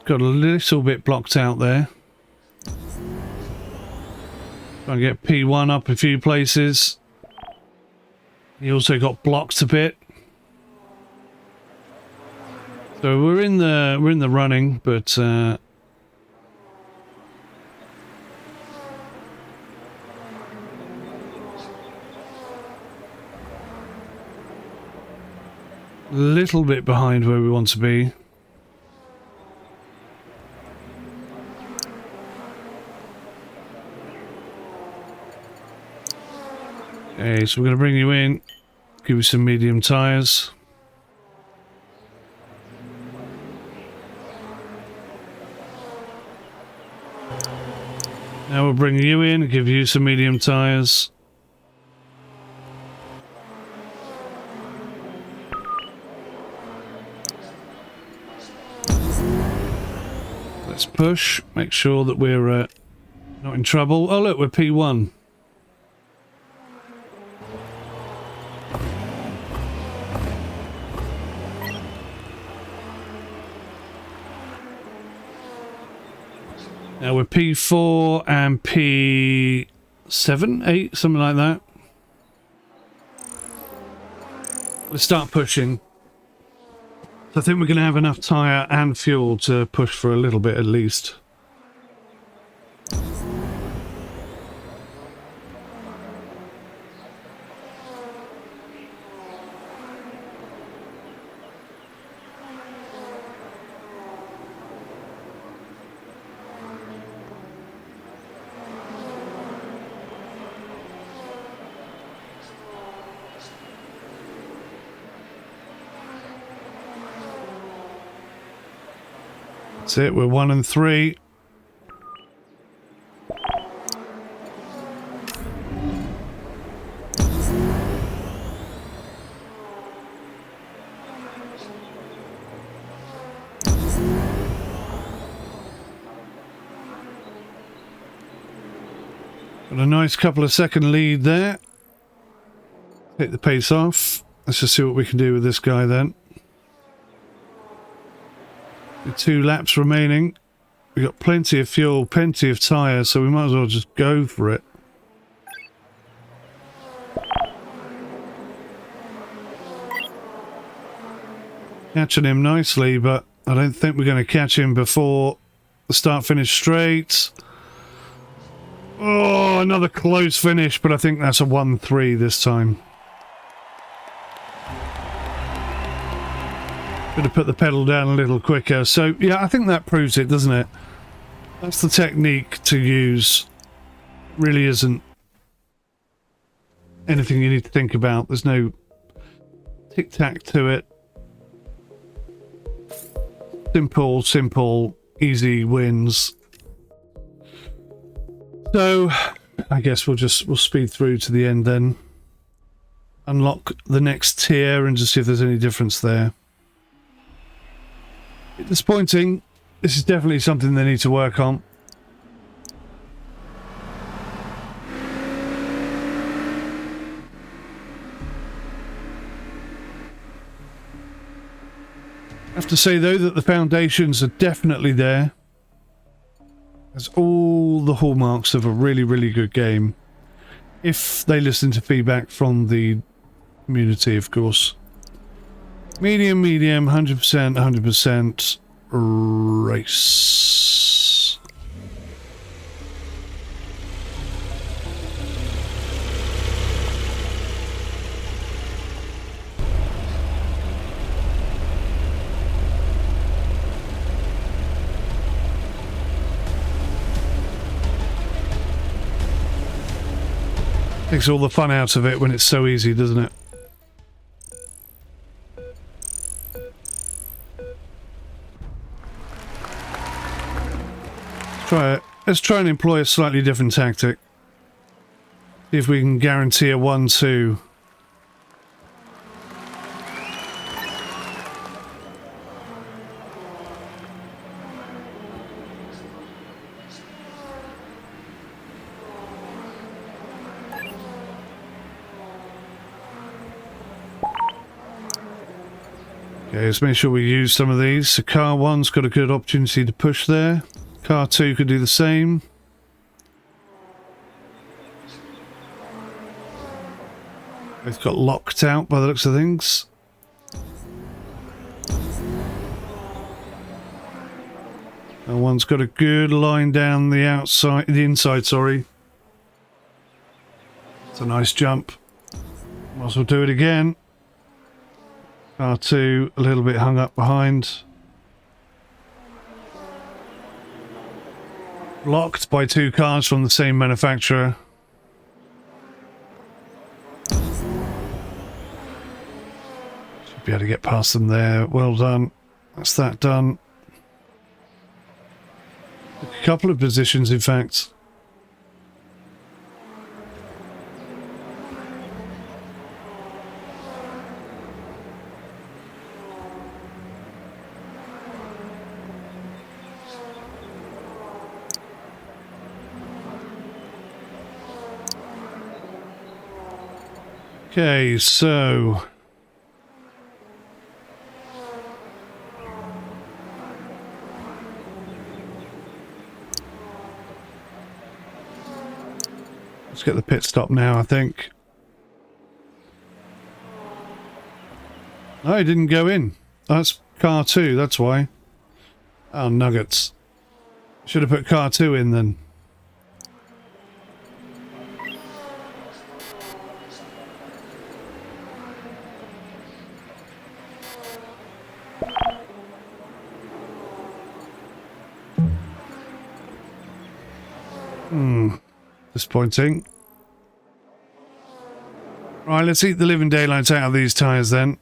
Got a little bit blocked out there. Try and get P1 up a few places. He also got blocked a bit. So we're in the running, but a little bit behind where we want to be. Okay, so we're going to bring you in, give you some medium tyres. Now we'll bring you in and give you some medium tyres. Let's push, make sure that we're not in trouble. Oh look, we're P1. Now we're P4 and P7, 8, something like that. Let's start pushing. So I think we're going to have enough tyre and fuel to push for a little bit at least. That's it, we're 1 and 3. Got a nice couple of second lead there. Take the pace off. Let's just see what we can do with this guy then. 2 laps remaining. We've got plenty of fuel, plenty of tyres, so we might as well just go for it. Catching him nicely, but I don't think we're going to catch him before the start-finish straight. Oh, another close finish, but I think that's a 1-3 this time. Could have put the pedal down a little quicker. So, yeah, I think that proves it, doesn't it? That's the technique to use. Really isn't anything you need to think about. There's no tic-tac to it. Simple, easy wins. So, I guess we'll speed through to the end then. Unlock the next tier and just see if there's any difference there. Disappointing. This is definitely something they need to work on. I have to say though that the foundations are definitely there. There's all the hallmarks of a really, really good game. If they listen to feedback from the community, of course. Medium, 100%, 100%. Race. takes all the fun out of it when it's so easy, doesn't it? Let's try and employ a slightly different tactic. See if we can guarantee a 1-2. Okay, let's make sure we use some of these. So car 1's got a good opportunity to push there. Car 2 could do the same. Both got locked out by the looks of things. And one's got a good line down the outside, the inside, sorry. It's a nice jump. Might as well do it again. Car 2 a little bit hung up behind. Blocked by 2 cars from the same manufacturer. Should be able to get past them there. Well done. That's that done. A couple of positions, in fact. Okay, so let's get the pit stop now, I think. No, it didn't go in. That's car 2, that's why. Oh, nuggets. Should have put car 2 in then. Disappointing. Right, let's eat the living daylights out of these tyres then.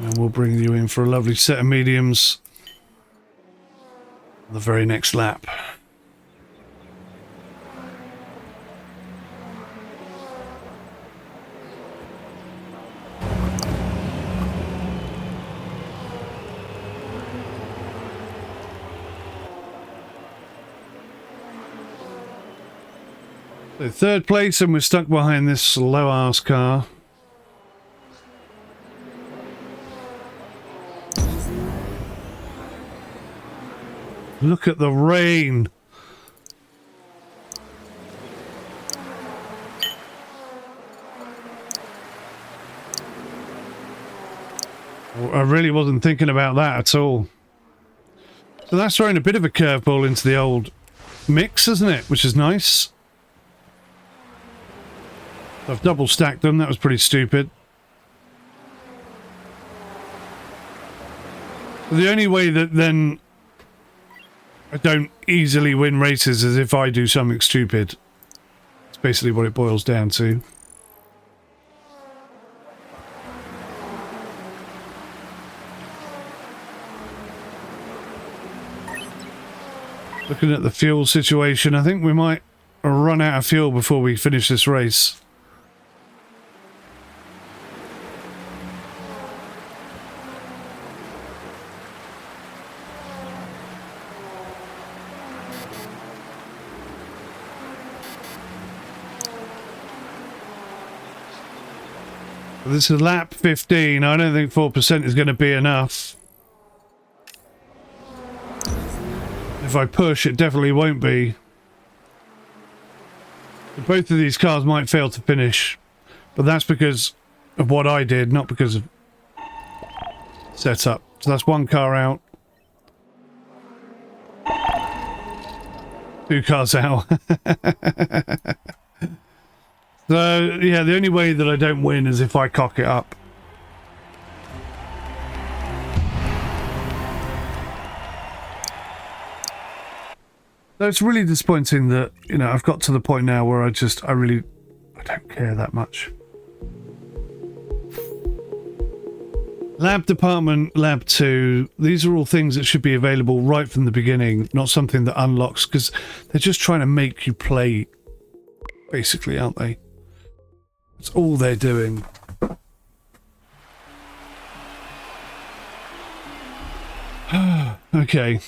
And we'll bring you in for a lovely set of mediums on the very next lap. So 3rd place, and we're stuck behind this slow-ass car. Look at the rain. I really wasn't thinking about that at all. So that's throwing a bit of a curveball into the old mix, isn't it? Which is nice. I've double stacked them, that was pretty stupid. The only way that then I don't easily win races is if I do something stupid. It's basically what it boils down to. Looking at the fuel situation, I think we might run out of fuel before we finish this race. This is lap 15. I don't think 4% is going to be enough. If I push, it definitely won't be. Both of these cars might fail to finish, but that's because of what I did, not because of setup. So that's one car out. 2 cars out. So, yeah, the only way that I don't win is if I cock it up. So it's really disappointing that, you know, I've got to the point now where I don't care that much. Lab department, lab 2, these are all things that should be available right from the beginning, not something that unlocks, because they're just trying to make you play, basically, aren't they? That's all they're doing. Okay.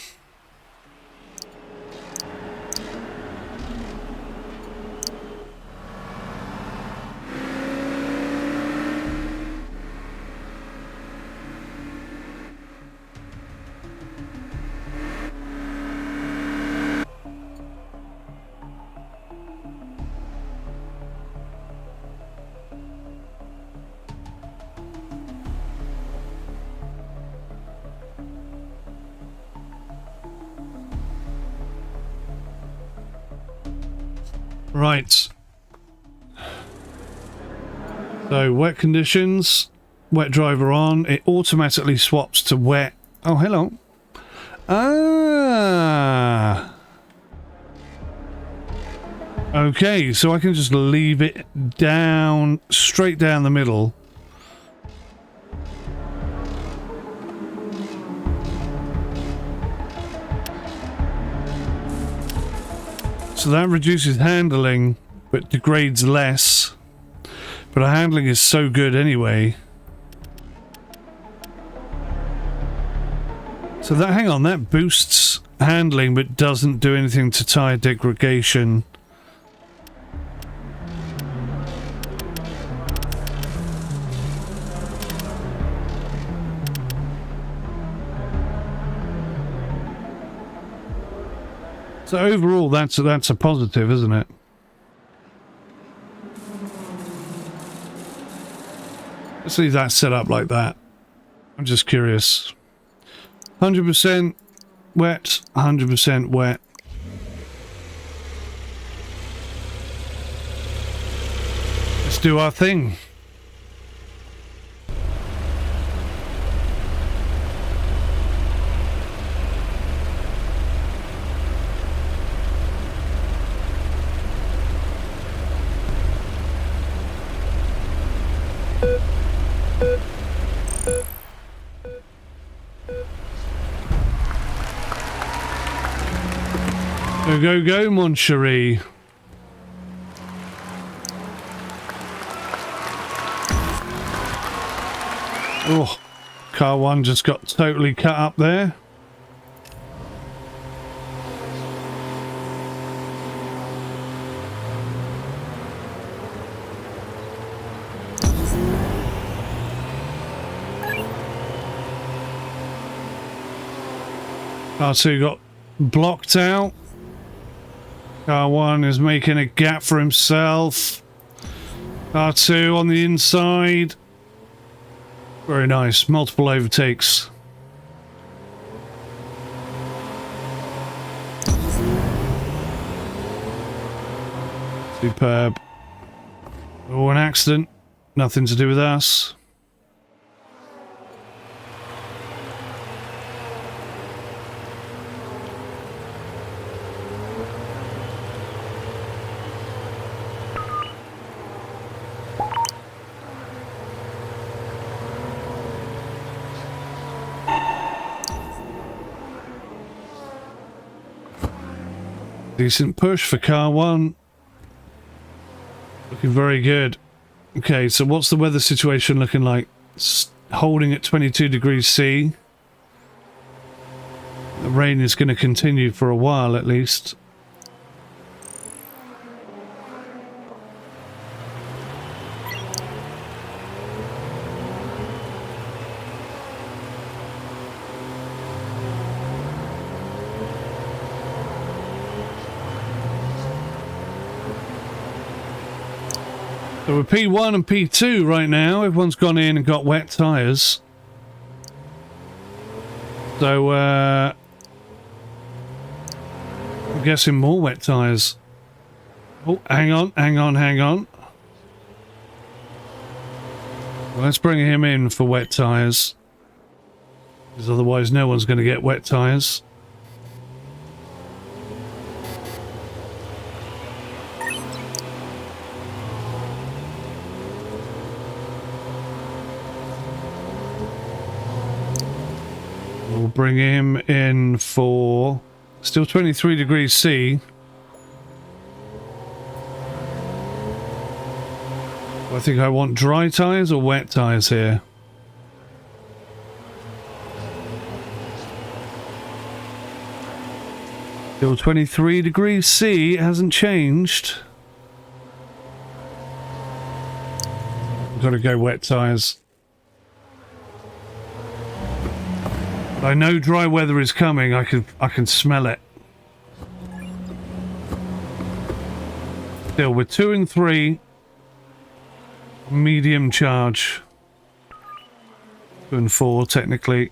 Right. So wet conditions, wet driver on, it automatically swaps to wet. Oh, hello. Ah. Okay, so I can just leave it down, straight down the middle. So that reduces handling, but degrades less. But our handling is so good anyway. So that, hang on, that boosts handling, but doesn't do anything to tire degradation. So overall, that's a positive, isn't it? Let's leave that set up like that. I'm just curious. 100% wet, 100% wet. Let's do our thing. Go, mon chéri. Oh, car 1 just got totally cut up there. Car 2 got blocked out. Car 1 is making a gap for himself. Car 2 on the inside. Very nice. Multiple overtakes. Superb. Oh, an accident. Nothing to do with us. Decent push for car 1. Looking very good. Okay, so what's the weather situation looking like? It's holding at 22 degrees C. The rain is going to continue for a while at least. So we're P1 and P2 right now. Everyone's gone in and got wet tyres. So, I'm guessing more wet tyres. Oh, hang on. Well, let's bring him in for wet tyres. Because otherwise no one's going to get wet tyres. We'll bring him in for still 23 degrees C. I think I want dry tyres or wet tyres here. Still 23 degrees C, it hasn't changed. I've got to go wet tyres. But I know dry weather is coming, I can smell it. Still, with 2 and 3, medium charge. 2 and 4, technically.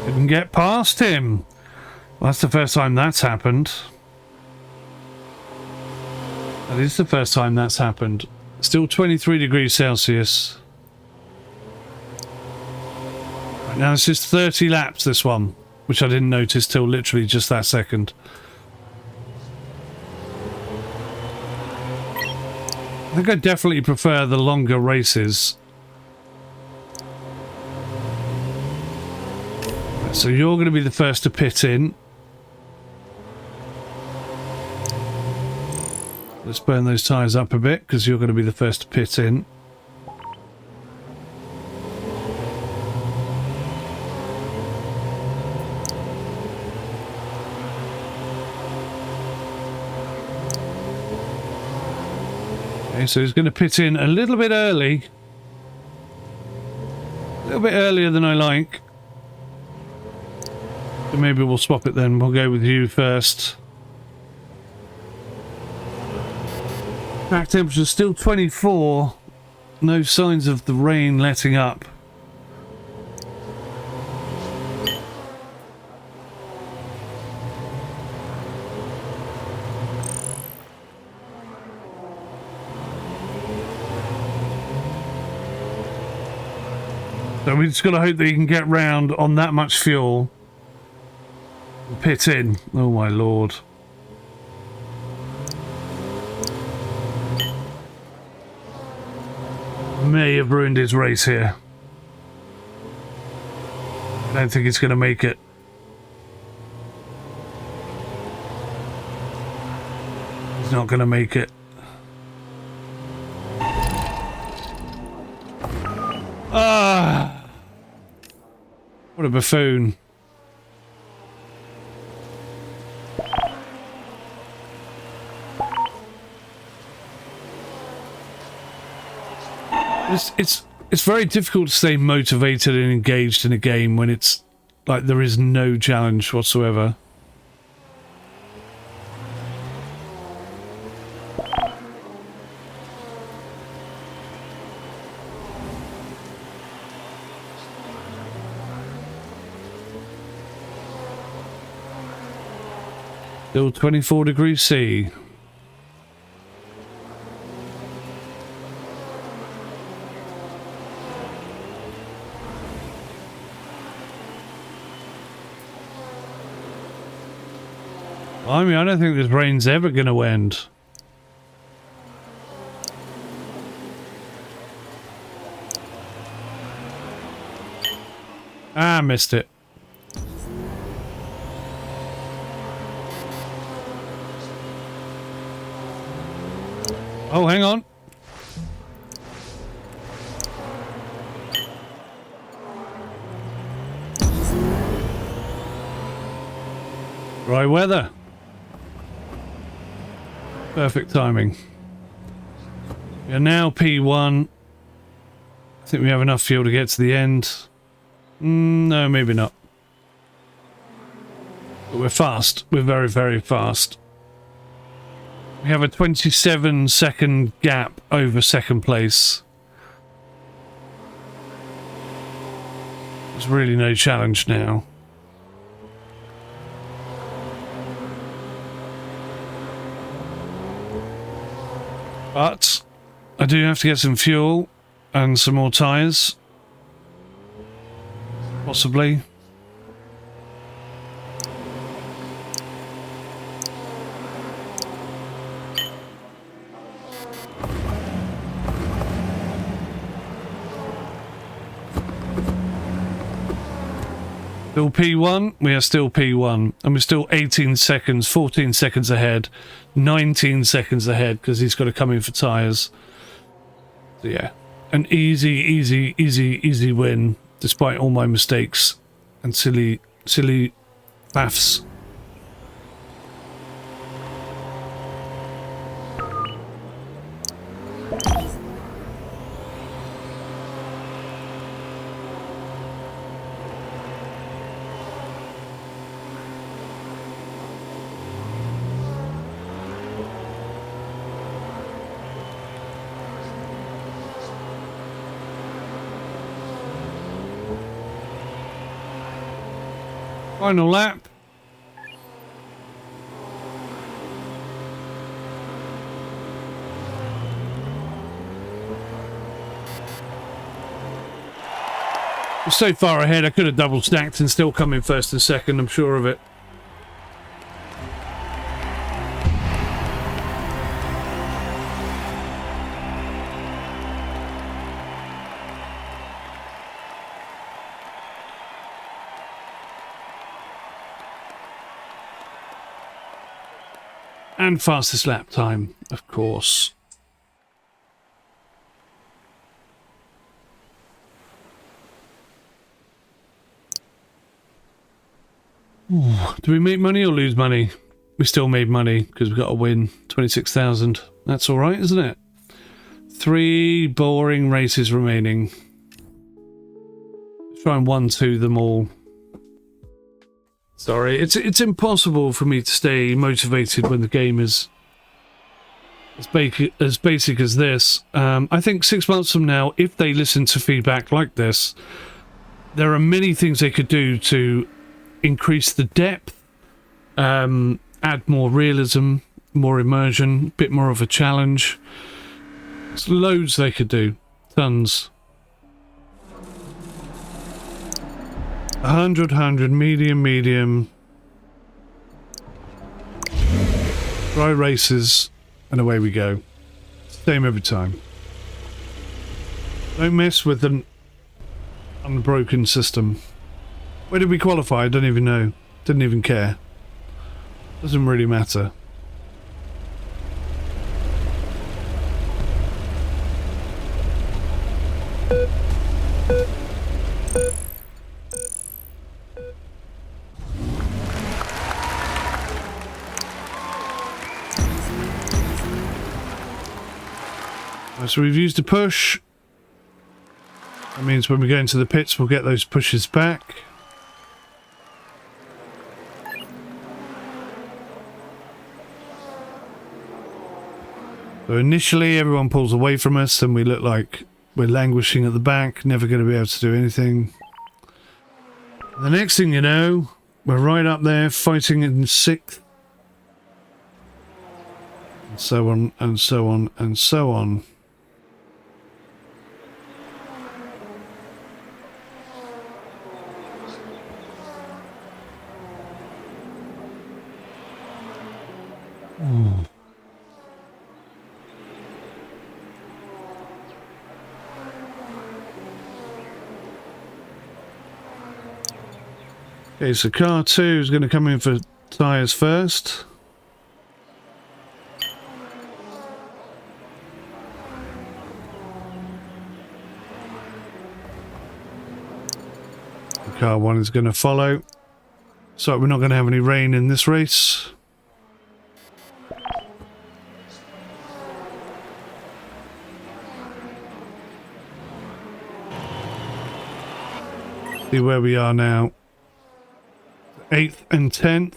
Didn't get past him. Well, that's the first time that's happened. That is the first time that's happened. Still 23 degrees Celsius. Right, now it's just 30 laps, this one, which I didn't notice till literally just that second. I think I definitely prefer the longer races. So you're going to be the first to pit in. Let's burn those tyres up a bit, because you're going to be the first to pit in. Okay, so he's going to pit in a little bit early. A little bit earlier than I like. So maybe we'll swap it then. We'll go with you first. Track temperature is still 24. No signs of the rain letting up. So we just got to hope that you can get round on that much fuel. Pit in. Oh my lord. May have ruined his race here. I don't think he's going to make it. He's not going to make it. Ah! What a buffoon. It's very difficult to stay motivated and engaged in a game when it's like there is no challenge whatsoever. Still 24 degrees C. I mean, I don't think this rain's ever going to end. Ah, missed it. Oh, hang on. Dry weather. Perfect timing. We are now P1. I think we have enough fuel to get to the end. No, maybe not. But we're fast. We're very, very fast. We have a 27-second gap over second place. There's really no challenge now. But I do have to get some fuel and some more tyres. Possibly. Still P1, we are still P1, and we're still 18 seconds, 14 seconds ahead, 19 seconds ahead, because he's got to come in for tyres. So yeah, an easy win, despite all my mistakes and silly faffs. Final lap. We're so far ahead, I could have double stacked and still come in first and second, I'm sure of it. And fastest lap time, of course. Ooh, do we make money or lose money? We still made money because we got a win. 26,000. That's all right, isn't it? 3 boring races remaining. Try and 1-2 them all. Sorry, it's impossible for me to stay motivated when the game is as basic as this. I think 6 months from now, if they listen to feedback like this, there are many things they could do to increase the depth, add more realism, more immersion, a bit more of a challenge. There's loads they could do. Tons. 100, medium. Dry races, and away we go. Same every time. Don't mess with an unbroken system. Where did we qualify? I don't even know. Didn't even care. Doesn't really matter. So we've used a push. That means when we go into the pits, we'll get those pushes back. So initially everyone pulls away from us and we look like we're languishing at the back, never going to be able to do anything. The next thing you know, we're right up there fighting in 6th. And so on and so on and so on. Okay, so car 2 is going to come in for tyres first. Car 1 is going to follow. So we're not going to have any rain in this race. See where we are now. 8th and 10th.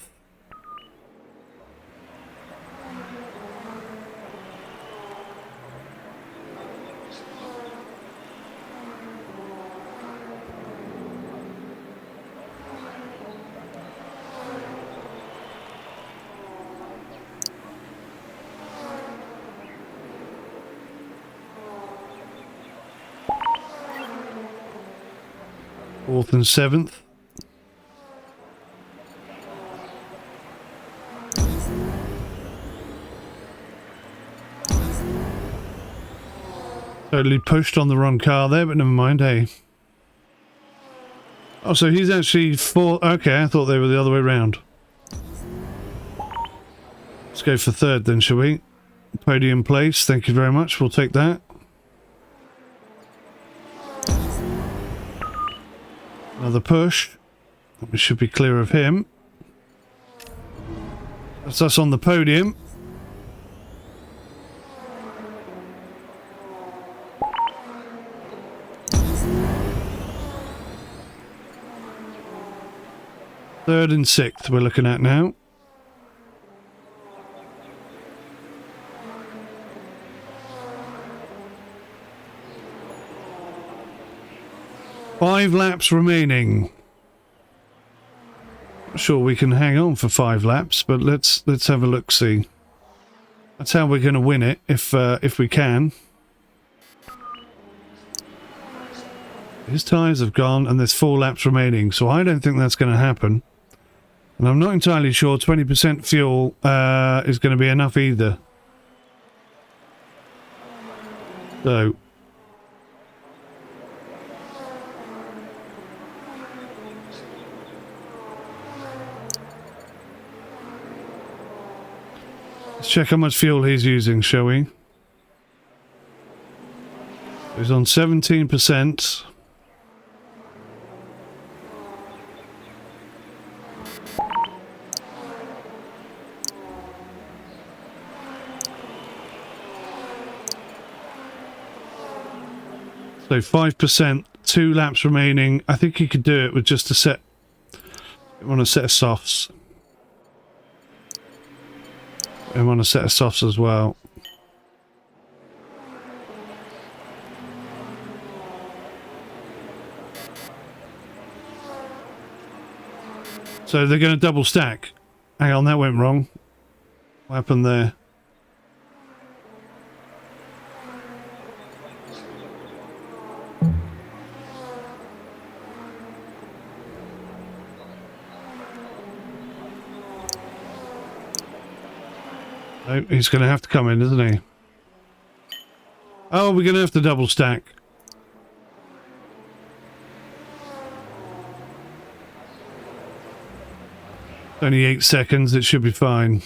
Fourth and 7th. Totally pushed on the wrong car there, but never mind, hey. Oh, so he's actually four. Okay, I thought they were the other way around. Let's go for third then, shall we? Podium place. Thank you very much. We'll take that. Another push. We should be clear of him. That's us on the podium. Third and sixth we're looking at now. Five laps remaining. Not sure we can hang on for 5 laps, but let's have a look. See, that's how we're going to win it if we can. His tyres have gone, and there's 4 laps remaining, so I don't think that's going to happen. And I'm not entirely sure 20% fuel is going to be enough either. So let's check how much fuel he's using, shall we? He's on 17%. So 5%, 2 laps remaining. I think he could do it with just a set. I want a set of softs. I want a set of softs as well. So they're going to double stack. Hang on, that went wrong. What happened there? Oh, he's going to have to come in, isn't he? Oh, we're going to have to double stack. Only 8 seconds, it should be fine.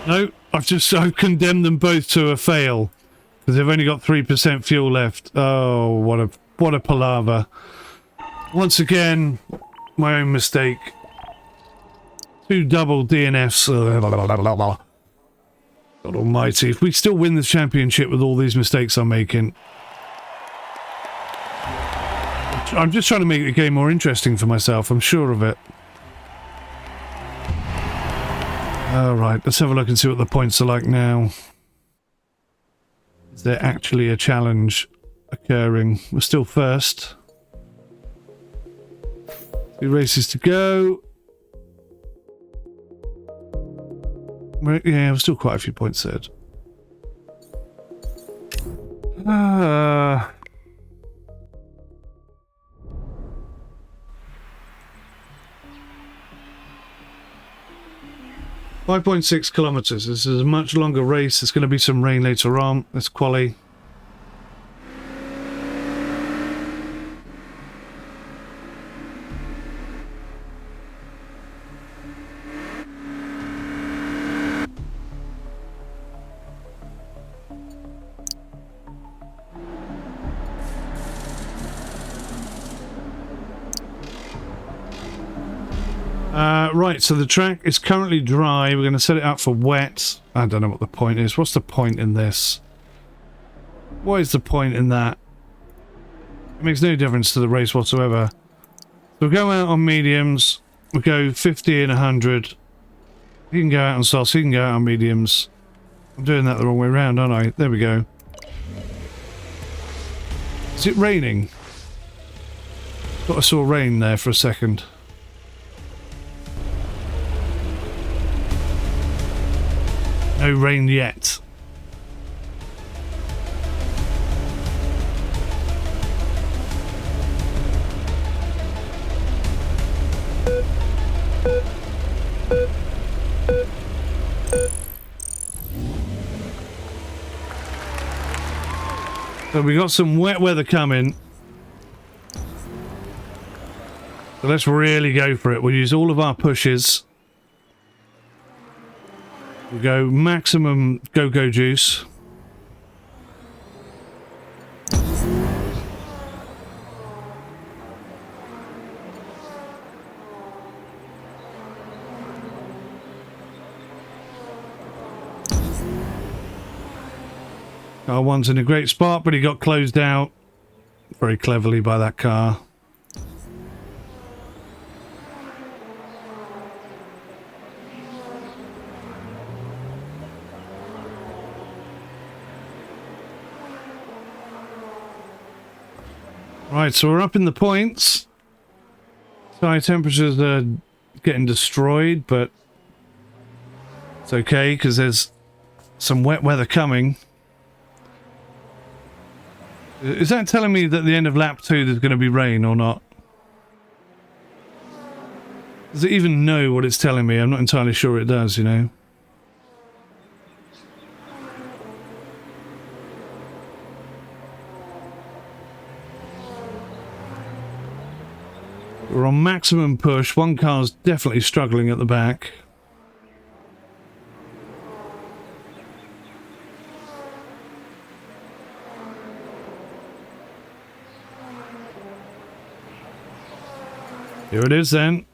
No, I've condemned them both to a fail. Because they've only got 3% fuel left. Oh, what a palaver. Once again, my own mistake. 2 double DNFs. God almighty. If we still win the championship with all these mistakes I'm making. I'm just trying to make the game more interesting for myself. I'm sure of it. Alright, let's have a look and see what the points are like now. Is there actually a challenge occurring? We're still first. 2 races to go. Yeah, we're still quite a few points ahead. 5.6 kilometers. This is a much longer race. There's going to be some rain later on. That's quali. Right, so the track is currently dry. We're going to set it up for wet. I don't know what the point is. What's the point in this? What is the point in that? It makes no difference to the race whatsoever. We'll go out on mediums. We'll go 50 and 100. He can go out on softs. He can go out on mediums. I'm doing that the wrong way around, aren't I? There we go. Is it raining? Thought I saw rain there for a second. No rain yet. So we got some wet weather coming. So let's really go for it. We'll use all of our pushes. We'll go maximum go-go juice. Car 1's in a great spot, but he got closed out very cleverly by that car. Right, so we're up in the points. Sky temperatures are getting destroyed, but it's okay because there's some wet weather coming. Is that telling me that at the end of lap 2 there's going to be rain or not? Does it even know what it's telling me? I'm not entirely sure it does, you know. We're on maximum push. One car's definitely struggling at the back. Here it is then.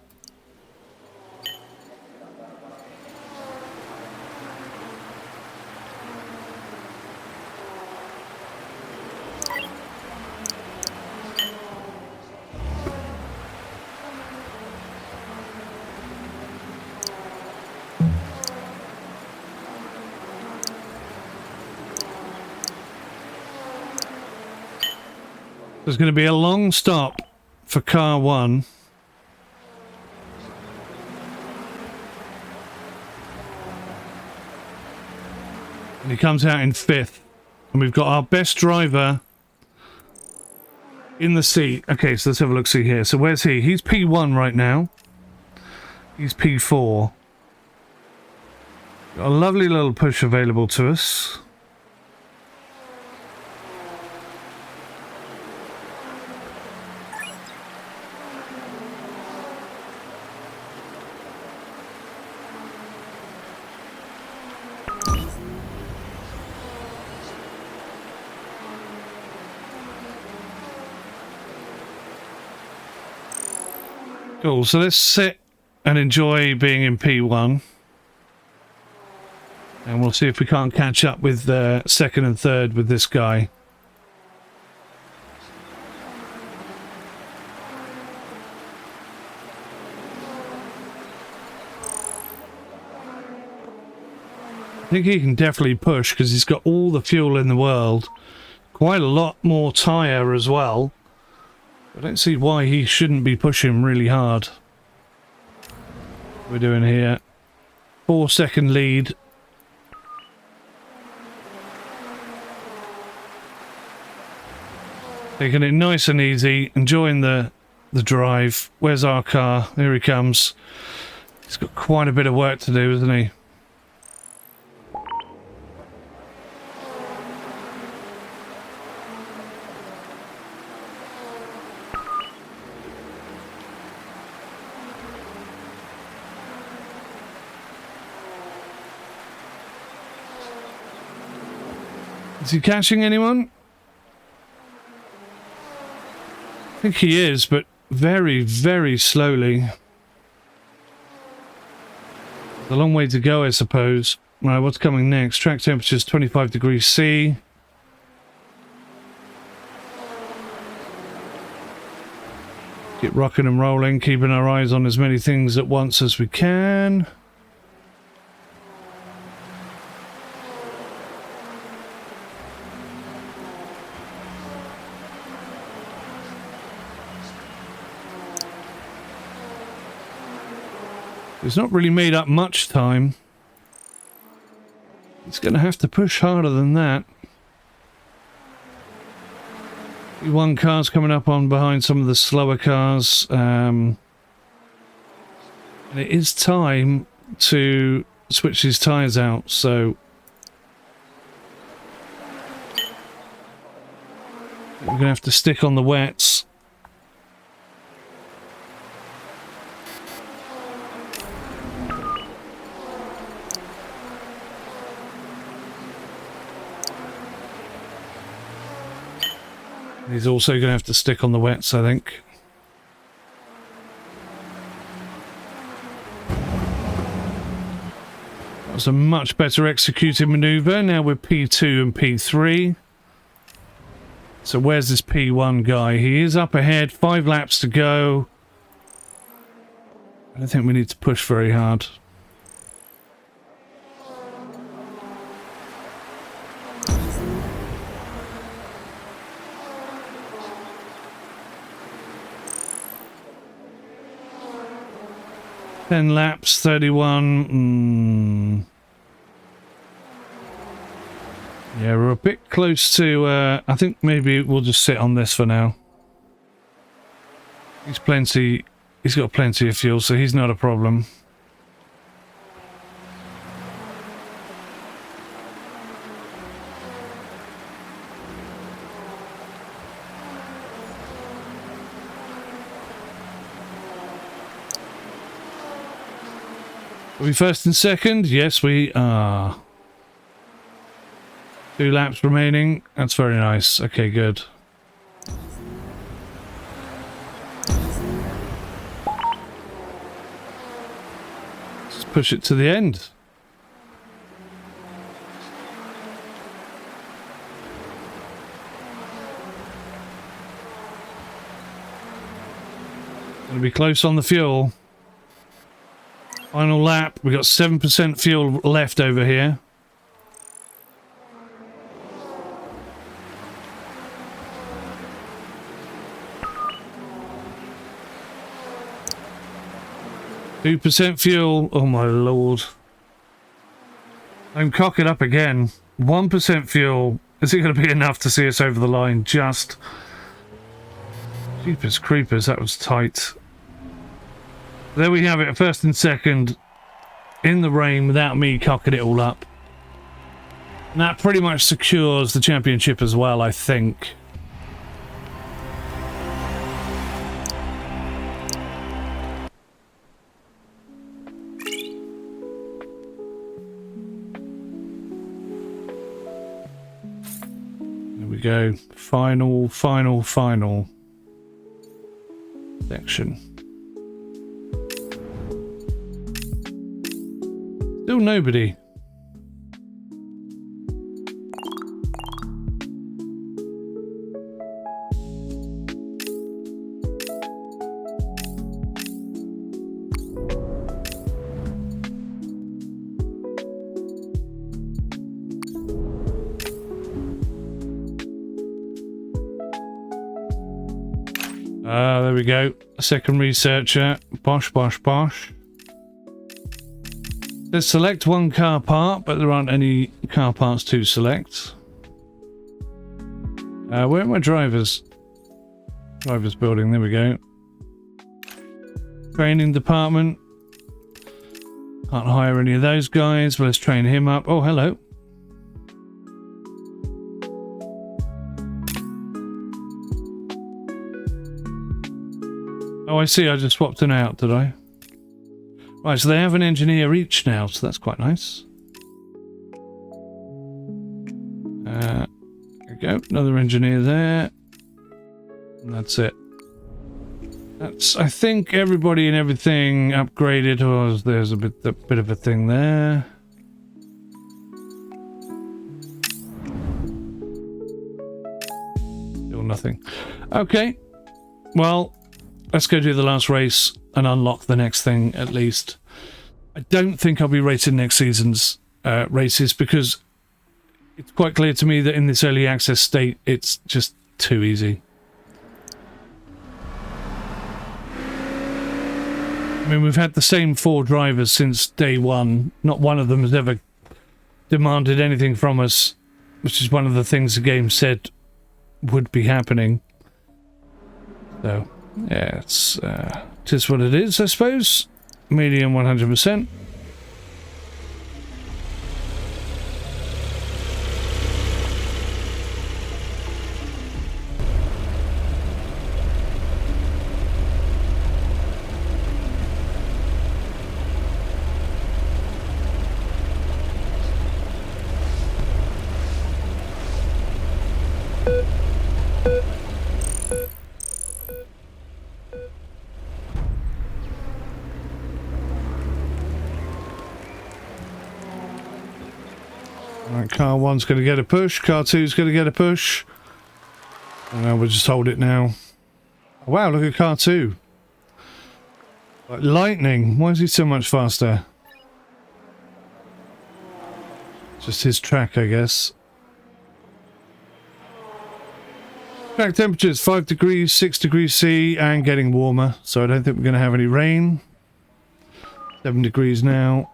There's going to be a long stop for car 1. And he comes out in 5th. And we've got our best driver in the seat. Okay, so let's have a look, see here. So where's he? He's P1 right now. He's P4. Got a lovely little push available to us. Cool, so let's sit and enjoy being in P1. And we'll see if we can't catch up with 2nd and 3rd with this guy. I think he can definitely push because he's got all the fuel in the world. Quite a lot more tyre as well. I don't see why he shouldn't be pushing really hard. We're doing here 4-second lead. Taking it nice and easy, enjoying the drive. Where's our car? Here he comes. He's got quite a bit of work to do, isn't he? Is he catching anyone? I think he is, but very, very slowly. There's a long way to go, I suppose. Right, what's coming next? Track temperature's 25 degrees C. Get rocking and rolling, keeping our eyes on as many things at once as we can. He's not really made up much time. He's going to have to push harder than that. One car's coming up on behind some of the slower cars. And it is time to switch these tyres out, so... going to have to stick on the wets. He's also going to have to stick on the wets, I think. That was a much better executed manoeuvre. Now we're P2 and P3. So where's this P1 guy? He is up ahead, 5 laps to go. I don't think we need to push very hard. Ten laps, 31. Yeah, we're a bit close to. I think maybe we'll just sit on this for now. He's got plenty of fuel, so he's not a problem. Are we first and second? Yes, we are. 2 laps remaining. That's very nice. Okay, good. Let's push it to the end. Gonna be close on the fuel. Final lap. We got 7% fuel left over here. %2 fuel. Oh my lord. I'm cocking up again. 1% fuel. Is it going to be enough to see us over the line? Just. Jeepers creepers, that was tight. There we have it, first and second in the rain without me cocking it all up. And that pretty much secures the championship as well, I think. There we go. Final section. Still nobody. There we go. Second researcher. Bosh, bosh, bosh. Let's select one car part, but there aren't any car parts to select. Where are my drivers? Drivers building, there we go. Training department. Can't hire any of those guys, but let's train him up. Oh, hello. Oh, I see, I just swapped them out, did I? Right, so they have an engineer each now, so that's quite nice. There we go, another engineer there. And that's it. That's, I think, everybody and everything upgraded. Oh, there's a bit of a thing there. Still nothing. Okay, well, let's go do the last race and unlock the next thing, at least. I don't think I'll be racing next season's races, because it's quite clear to me that in this early access state, it's just too easy. I mean, we've had the same 4 drivers since day one. Not one of them has ever demanded anything from us, which is one of the things the game said would be happening. So, yeah, it's just what it is, I suppose. Medium 100%. Right, car 1's going to get a push. Car 2's going to get a push. And we'll just hold it now. Wow, look at car 2. Like lightning. Why is he so much faster? Just his track, I guess. Track temperatures 5 degrees, 6 degrees C, and getting warmer. So I don't think we're going to have any rain. 7 degrees now.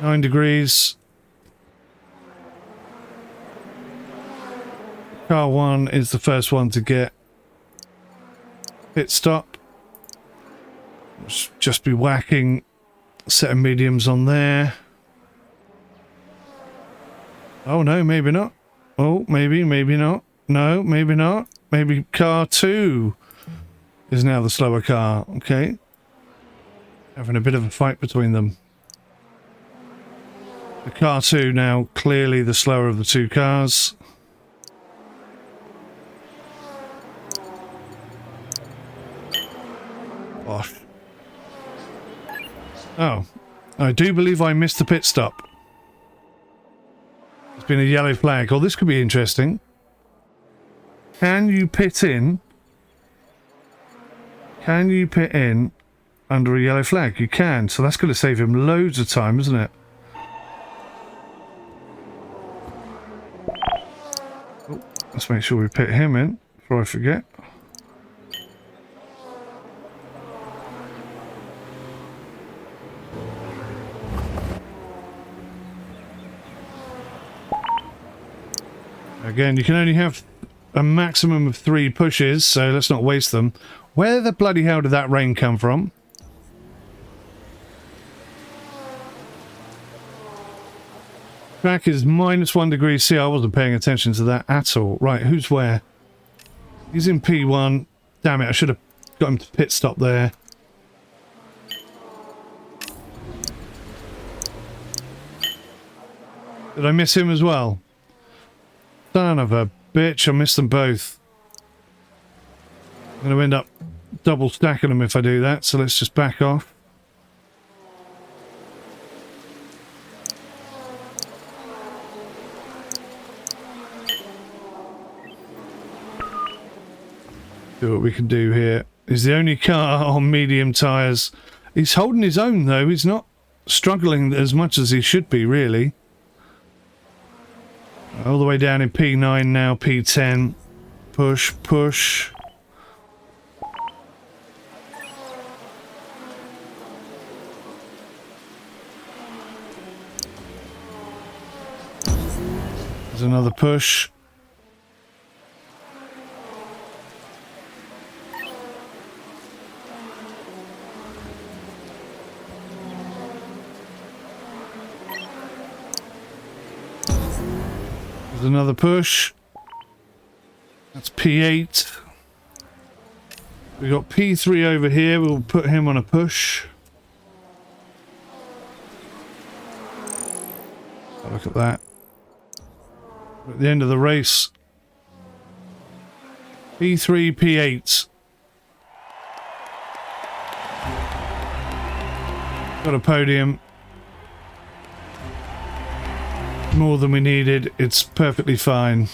Nine degrees. Car 1 is the first one to get pit stop. Just be whacking a set of mediums on there. Oh no, maybe not. Oh, maybe not. No, maybe not. Maybe car 2 is now the slower car. Okay. Having a bit of a fight between them. The car 2 now clearly the slower of the two cars. Gosh. Oh. I do believe I missed the pit stop. There's been a yellow flag. Oh, this could be interesting. Can you pit in? Can you pit in under a yellow flag? You can. So that's going to save him loads of time, isn't it? Oh, let's make sure we pit him in before I forget. Again, you can only have a maximum of 3 pushes, so let's not waste them. Where the bloody hell did that rain come from? Track is -1 degree C. I wasn't paying attention to that at all. Right, who's where? He's in P1. Damn it, I should have got him to pit stop there. Did I miss him as well? Son of a bitch, I missed them both. I'm going to end up double stacking them if I do that, so let's just back off. See what we can do here. He's the only car on medium tyres. He's holding his own though, he's not struggling as much as he should be really. All the way down in P9 now, P10. Push, push. There's another push. Another push. That's P8. We got P3 over here. We'll put him on a push. Oh, look at that. At the end of the race. P3, P8. Got a podium. More than we needed. It's perfectly fine.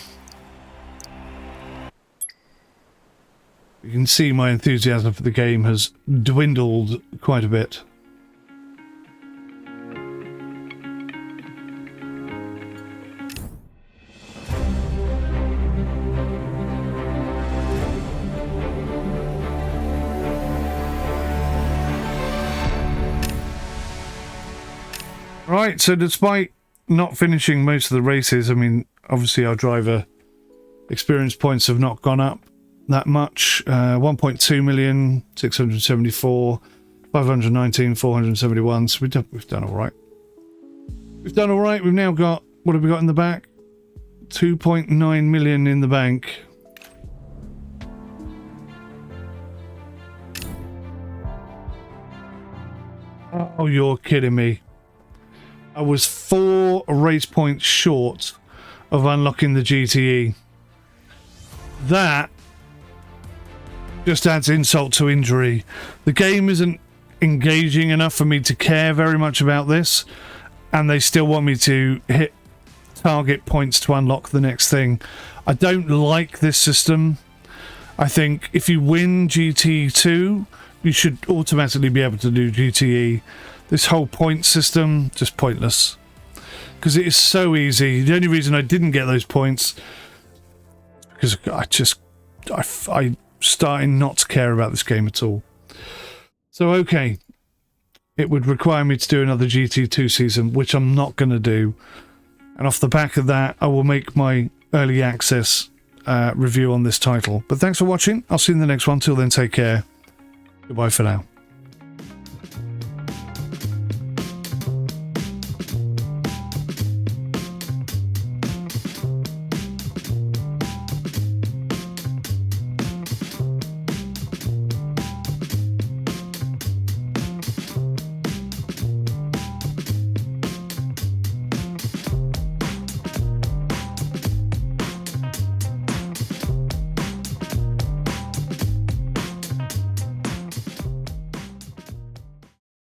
You can see my enthusiasm for the game has dwindled quite a bit. Right, so despite not finishing most of the races, I mean, obviously our driver experience points have not gone up that much. 1.2 million, 674, 519, 471. So we've done all right. We've done all right. We've now got, what have we got in the back? 2.9 million in the bank. Oh, you're kidding me. I was 4 race points short of unlocking the GTE. That just adds insult to injury. The game isn't engaging enough for me to care very much about this, and they still want me to hit target points to unlock the next thing. I don't like this system. I think if you win GT2, you should automatically be able to do GTE. This whole point system, just pointless. Because it is so easy. The only reason I didn't get those points, because I'm starting not to care about this game at all. So, okay. It would require me to do another GT2 season, which I'm not going to do. And off the back of that, I will make my early access review on this title. But thanks for watching. I'll see you in the next one. Till then, take care. Goodbye for now.